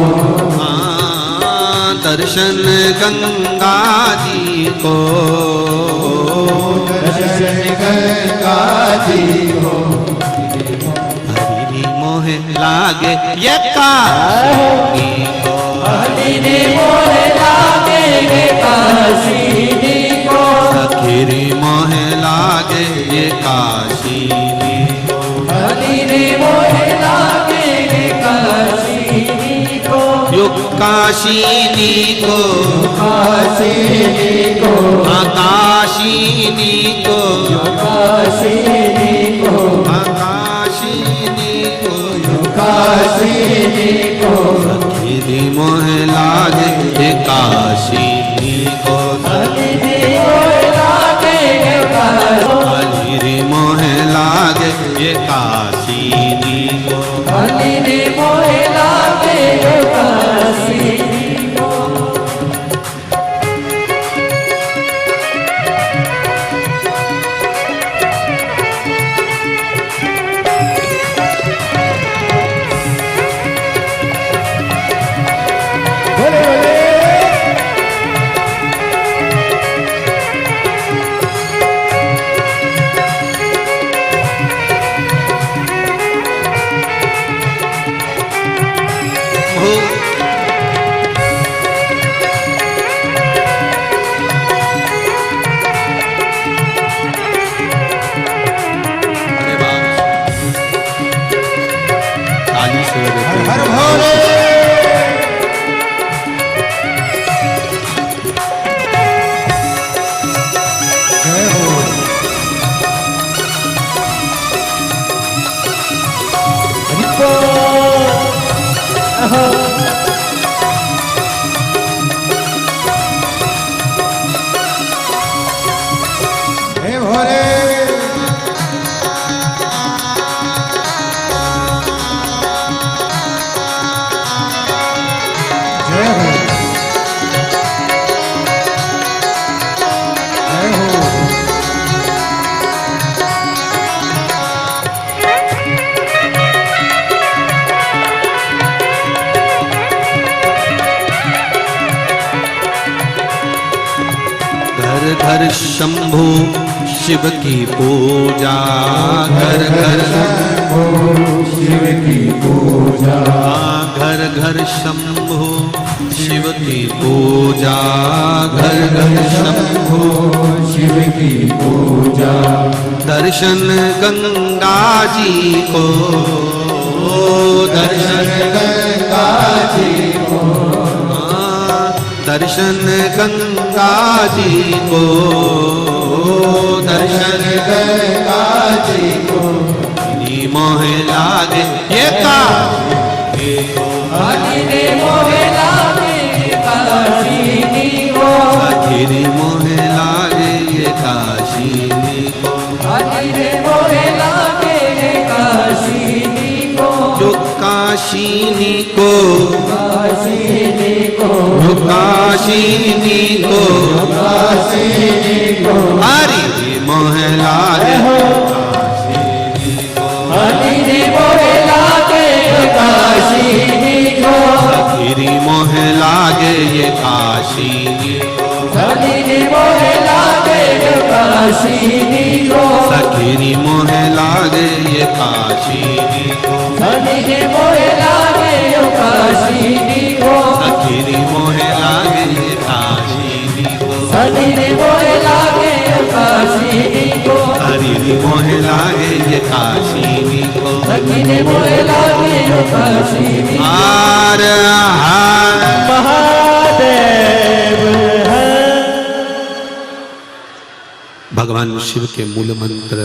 दर्शन गंगा जी को
दर्शन गंगा जी को
हरि मोह लागे ये काशिनी को
हरि मोह लागे ये काशिनी को
सखी मोह लागे ये काशिनी को
हरि मोह लागे ये काशिनी को
यो काशिनी को
काशिनी को
आकाशिनी को
काशिनी को
आकाशिनी को
काशिनी को
हरि मोह लागे ये काशिनी को
हरि मोह लागे ये काशिनी
हरि मोह लागे ये काशिनी को
हरि मोह लागे ये काशिनी को
भोले भोले
हो अरे बाप ताली से
हर हर भोले जय हो हे भोले जय हो जय हो
घर शंभु शिव की पूजा, घर घर
शिव की पूजा,
घर घर शंभु शिव की पूजा, घर घर शंभु
शिव की पूजा।
दर्शन गंगा जी को, दर्शन
गंगा जी को,
दर्शन गंगा जी को, दर्शन
गंगा जी को,
मोह लागे ये का
हरि मोहे लागे काशी को,
हरि मोह लागे ये काशी को,
हरि मोहे लागे काशी को,
जो काशीनी को,
काशी को,
जो काशीनी को,
काशी को,
हरि मोह लागे
हरि मोहे लागे काशी को,
हरि मोह लागे ये काशी को,
हरि मोहे लागे काशी को,
सखीरी मोह लागे ये काशी को,
हरि मोहे लागे काशी को,
सखीरी मोह लागे ये काशी को,
हरि मोहे लागे काशी को,
हरि मोह लागे ये काशी को,
हरि मोहे लागे काशी को।
हर हर
महादेव है।
भगवान शिव के मूल मंत्र,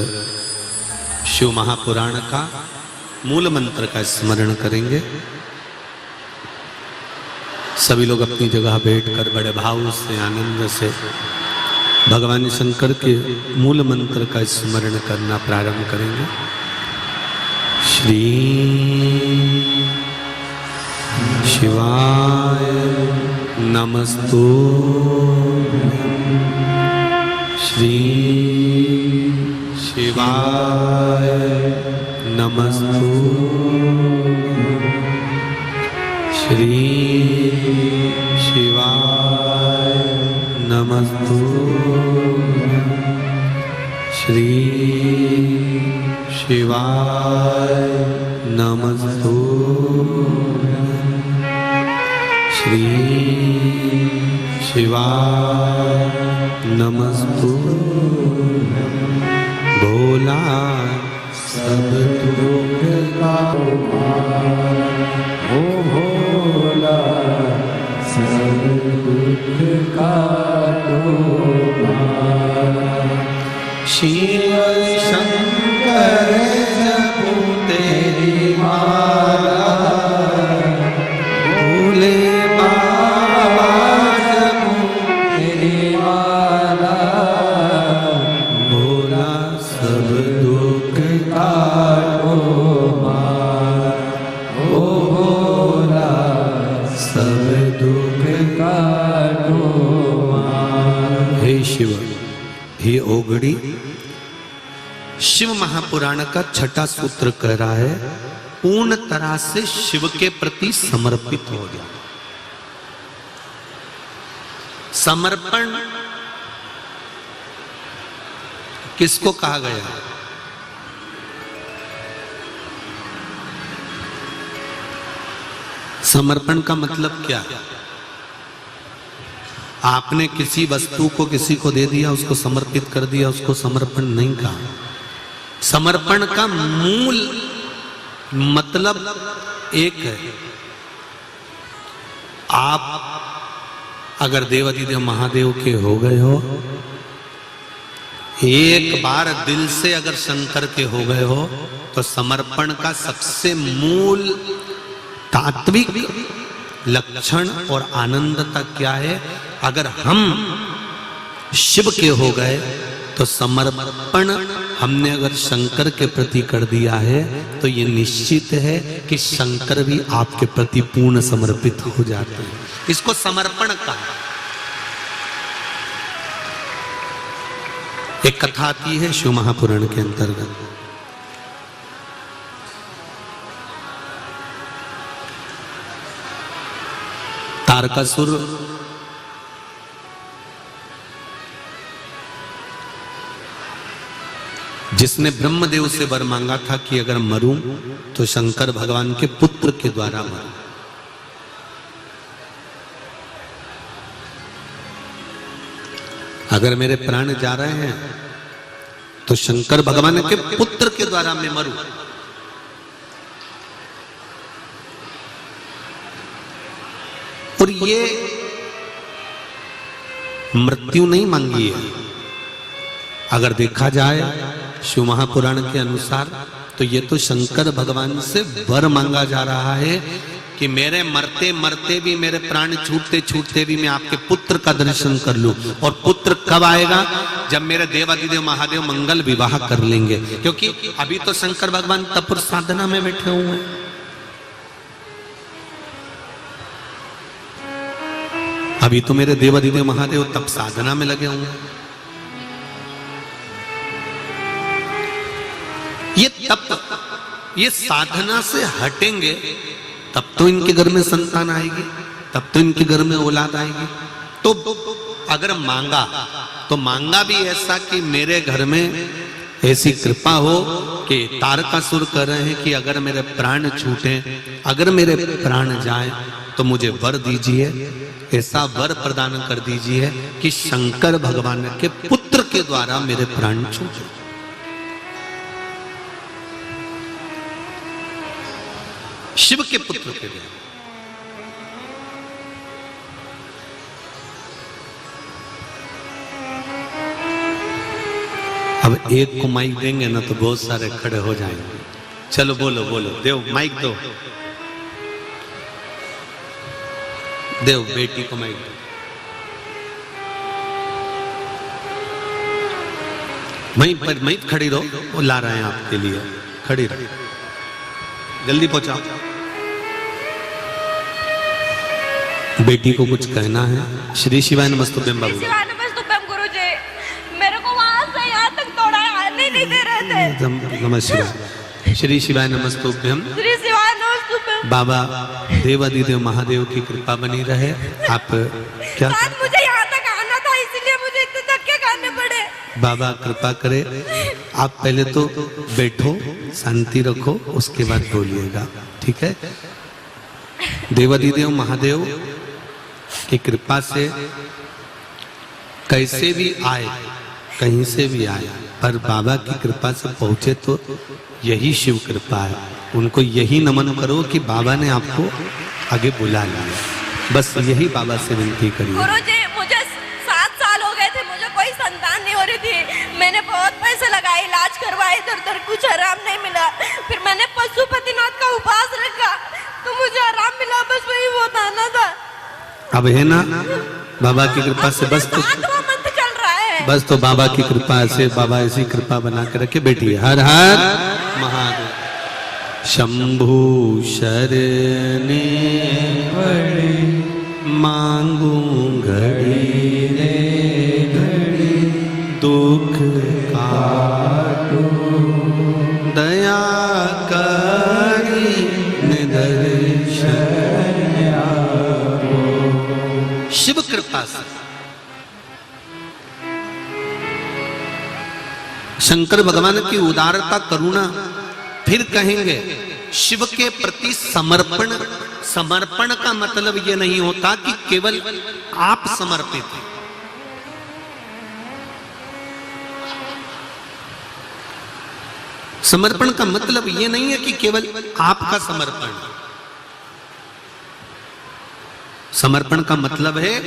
शिव महापुराण का मूल मंत्र का स्मरण करेंगे। सभी लोग अपनी जगह बैठकर बड़े भाव से, आनंद से भगवान शंकर के मूल मंत्र का स्मरण करना प्रारंभ करेंगे। श्री शिवाय नमस्तु, श्री शिवाय नमस्तु, श्री शिवाय नमस्तु, श्री शिवाय नमस्तु, श्री शिवाय नमस्तु। भोला सब दुख का
ओ भोला सब दुख का
शिव शंकर जपू तेरी माला, भोले बाबा जपू तेरी माला, भोला सब दुख काटो मार, ओ भोला सब दुख काटो मार। हे शिव, हे ओगड़ी, शिव महापुराण का छठा सूत्र कह रहा है पूर्ण तरह से शिव के प्रति समर्पित हो गया। समर्पण किसको कहा गया? समर्पण का मतलब क्या? आपने किसी वस्तु को किसी को दे दिया, उसको समर्पित कर दिया, उसको समर्पण नहीं कहा। समर्पण का मूल मतलब एक है। आप अगर देवाधिदेव महादेव के हो गए हो, एक बार दिल से अगर शंकर के हो गए हो, तो समर्पण का सबसे मूल तात्विक लक्षण और आनंदता क्या है? अगर हम शिव के हो गए तो समर्पण हमने अगर शंकर के प्रति कर दिया है, तो ये निश्चित है कि शंकर भी आपके प्रति पूर्ण समर्पित हो जाते हैं। इसको समर्पण कहा। एक कथा आती है शिव महापुराण के अंतर्गत। तारकासुर जिसने ब्रह्मदेव से वर मांगा था कि अगर मरूं तो शंकर भगवान के पुत्र के द्वारा मरूं। अगर मेरे प्राण जा रहे हैं तो शंकर भगवान के पुत्र के द्वारा मैं मरूं। और ये मृत्यु नहीं मांगी है। अगर देखा जाए शिव महापुराण के अनुसार तो ये तो शंकर भगवान से वर मांगा जा रहा है कि मेरे मरते मरते भी, मेरे प्राण छूटते छूटते भी मैं आपके पुत्र का दर्शन कर लूं। और पुत्र कब आएगा? जब मेरे देवादिदेव महादेव मंगल विवाह कर लेंगे। क्योंकि अभी तो शंकर भगवान तप और साधना में बैठे हुए हैं। अभी तो मेरे देवादिदेव महादेव तप साधना में लगे हुए हैं। ये तप, ये साधना से हटेंगे तब तो इनके घर में संतान आएगी, तब तो इनके घर में औलाद आएगी। तो अगर मांगा तो मांगा भी ऐसा कि मेरे घर में ऐसी कृपा हो कि तारकासुर कह रहे हैं कि अगर मेरे प्राण छूटे, अगर मेरे प्राण जाए तो मुझे वर दीजिए, ऐसा वर प्रदान कर दीजिए कि शंकर भगवान के पुत्र के द्वारा मेरे प्राण छूटे। शिव के पुत्र के द्वारा। अब एक को माइक देंगे ना तो बहुत सारे खड़े हो जाएंगे। चलो बोलो बोलो, देव माइक दो, देव बेटी को माइक दो। वहीं खड़ी रहो, वो ला रहे हैं आपके लिए, खड़ी रहो, जल्दी पहुंचाओ। बेटी को कुछ कहना है। श्री शिवाय नमस्तुभ्यम बाबू।
शिवाय नमस्तुभ्यम गुरुजी, मेरे को वहां से यहाँ तक दौड़ा, आने नहीं दे रहे थे।
नमस्कार। श्री शिवाय नमस्तुभ्यम।
श्री शिवाय नमस्तुभ्यम।
बाबा देवादिदेव महादेव की कृपा बनी रहे। आप क्या
शायद मुझे यहाँ तक आना था, इसलिए मुझे इतने धक्के खाने पड़े।
बाबा कृपा करे। आप पहले तो बैठो, शांति रखो, उसके बाद बोलिएगा, ठीक है? देवादिदेव महादेव की कृपा से कैसे भी आए, कहीं से भी आए, पर बाबा की कृपा से पहुंचे तो यही शिव कृपा है। उनको यही नमन करो कि बाबा ने आपको आगे बुला लिया। बस यही बाबा से विनती करिए।
गुरुजी, मुझे 7 साल हो गए थे, मुझे कोई संतान नहीं हो रही थी। मैंने बहुत पैसे लगाए, इलाज करवाए, इधर उधर, कुछ आराम नहीं मिला। फिर मैंने पशुपतिनाथ का उपास रखा तो मुझे आराम मिला। बस वही वो बताना था।
अब है ना बाबा की कृपा से, बस तो
मंत्र चल रहा है।
बस तो बाबा की कृपा से, बाबा ऐसी कृपा बना के रखे। बेटी हर हर महादेव। शंभु शरणे मांगू घड़ी रे घड़ी, दुख काटो दया करी निदर्शन। शिव कृपा से शंकर भगवान की उदारता, करुणा। फिर कहेंगे शिव के प्रति समर्पण। समर्पण का मतलब यह नहीं होता कि केवल आप समर्पित हैं। समर्पण का मतलब यह नहीं है कि केवल आपका समर्पण। समर्पण का मतलब है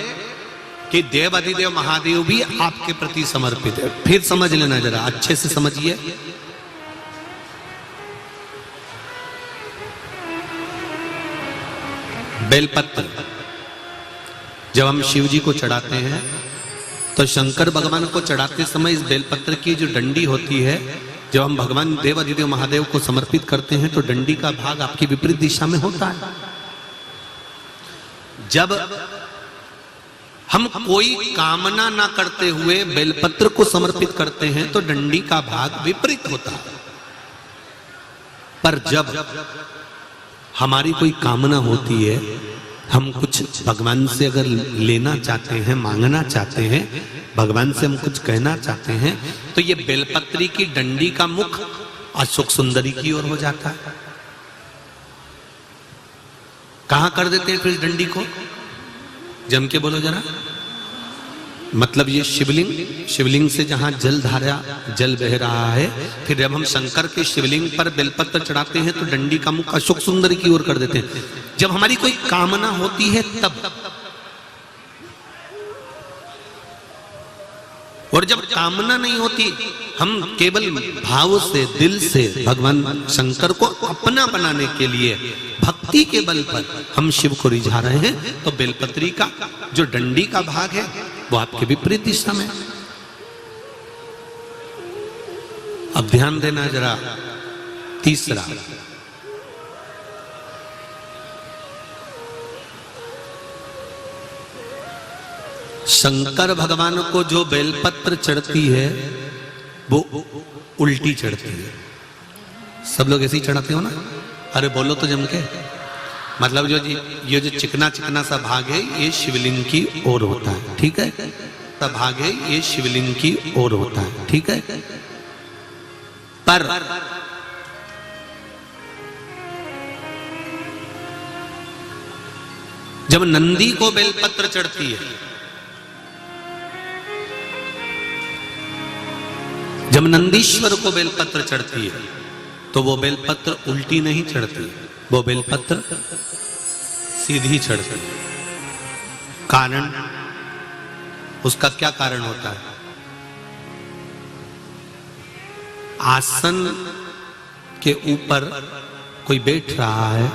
कि देवादिदेव महादेव भी आपके प्रति समर्पित है। फिर समझ लेना, जरा अच्छे से समझिए। बेलपत्र जब हम शिव जी को चढ़ाते हैं तो शंकर भगवान को चढ़ाते समय इस बेलपत्र की जो डंडी होती है, जब हम भगवान देवादिदेव महादेव को समर्पित करते हैं तो डंडी का भाग आपकी विपरीत दिशा में होता है। जब हम कोई कामना ना करते हुए बेलपत्र को समर्पित करते हैं तो डंडी का भाग विपरीत होता है। पर जब हमारी कोई कामना होती है, हम कुछ भगवान से अगर लेना चाहते हैं, मांगना चाहते हैं, भगवान से हम कुछ कहना चाहते हैं, तो ये बेलपत्री की डंडी का मुख अशोक सुंदरी की ओर हो जाता है। कहां कर देते हैं फिर इस डंडी को? जम के बोलो जरा। मतलब ये शिवलिंग से जहां जल धारा जल बह रहा है, फिर जब हम शंकर के शिवलिंग पर बेलपत्र चढ़ाते हैं तो डंडी का मुख अशोक सुंदरी की ओर कर देते हैं। जब हमारी कोई कामना होती है तब, और जब कामना नहीं होती, हम केवल भाव से, दिल से भगवान शंकर को अपना बनाने के लिए भक्ति के बल पर हम शिव को रिझा रहे हैं, तो बेलपत्री का जो डंडी का भाग है वो आपके विपरीत दिशा में। अब ध्यान देना जरा। तीसरा, शंकर भगवान को जो बेलपत्र चढ़ती है वो उल्टी चढ़ती है। सब लोग ऐसे ही चढ़ाते हो ना? अरे बोलो तो जम के। मतलब ये जो चिकना चिकना सा भाग है ये शिवलिंग की ओर होता है, ठीक है? सा भाग है ये शिवलिंग की ओर होता है, ठीक है? पर जब नंदी को बेलपत्र चढ़ती है, जब नंदीश्वर को बेलपत्र चढ़ती है, तो वो बेलपत्र उल्टी नहीं चढ़ती, वो बेलपत्र सीधी चढ़ती है। कारण, उसका क्या कारण होता है? आसन के ऊपर कोई बैठ रहा है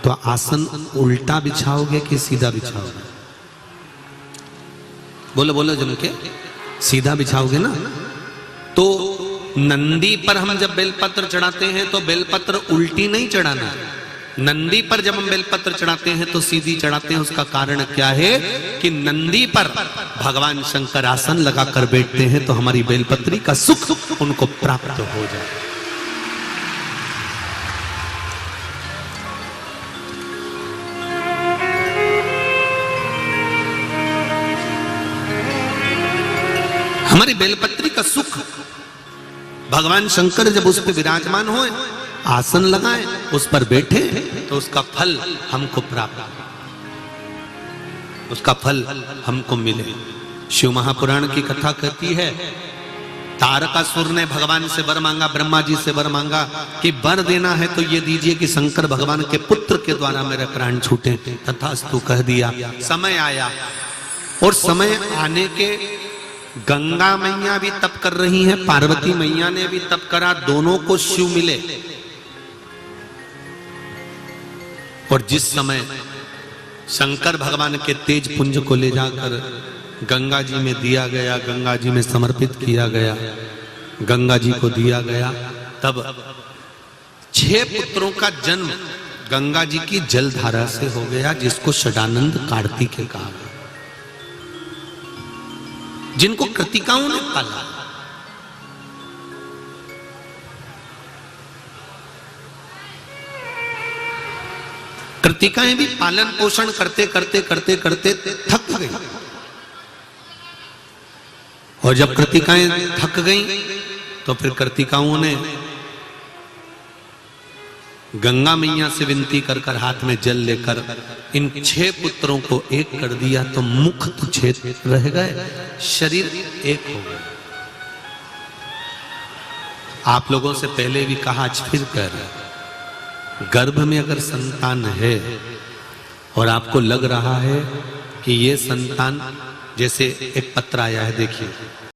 तो आसन उल्टा बिछाओगे कि सीधा बिछाओगे? बोलो बोलो जम के। सीधा बिछाओगे ना? तो नंदी पर हम जब बेलपत्र चढ़ाते हैं तो बेलपत्र उल्टी नहीं चढ़ाना। नंदी पर जब हम बेलपत्र चढ़ाते हैं तो सीधी चढ़ाते हैं। उसका कारण क्या है कि नंदी पर भगवान शंकर आसन लगाकर बैठते हैं तो हमारी बेलपत्री का सुख उनको प्राप्त हो जाए। हमारी बेलपत्री का सुख भगवान शंकर जब उस पर विराजमान हो, आसन लगाए, उस पर बैठे, तो उसका फल हमको प्राप्त, उसका फल हमको मिले। शिव महापुराण की कथा कहती है, तारकासुर ने भगवान से वर मांगा, ब्रह्मा जी से वर मांगा कि वर देना है तो ये दीजिए कि शंकर भगवान के पुत्र के द्वारा मेरे प्राण छूटे। तथास्तु कह दिया। समय आया, और समय आने के गंगा मैया भी तप कर रही हैं, पार्वती मैया ने भी तप करा, दोनों को शिव मिले। और जिस समय शंकर भगवान के तेज पुंज को ले जाकर गंगा जी में दिया गया, गंगा जी में समर्पित किया गया, गंगा जी को दिया गया, तब 6 पुत्रों का जन्म गंगा जी की जलधारा से हो गया, जिसको षडानंद कार्तिक कहा, जिनको कृतिकाओं ने पाला। कृतिकाएं भी पालन पोषण करते करते करते करते थक गई, और जब कृतिकाएं थक गई तो फिर कृतिकाओं ने गंगा मैया से विनती कर कर हाथ में जल लेकर इन 6 पुत्रों को एक कर दिया, तो मुख तो 6 रह गए, शरीर एक हो गया। आप लोगों से पहले भी कहा, आज फिर कह रहे, गर्भ में अगर संतान है और आपको लग रहा है कि ये संतान, जैसे एक पत्र आया है, देखिए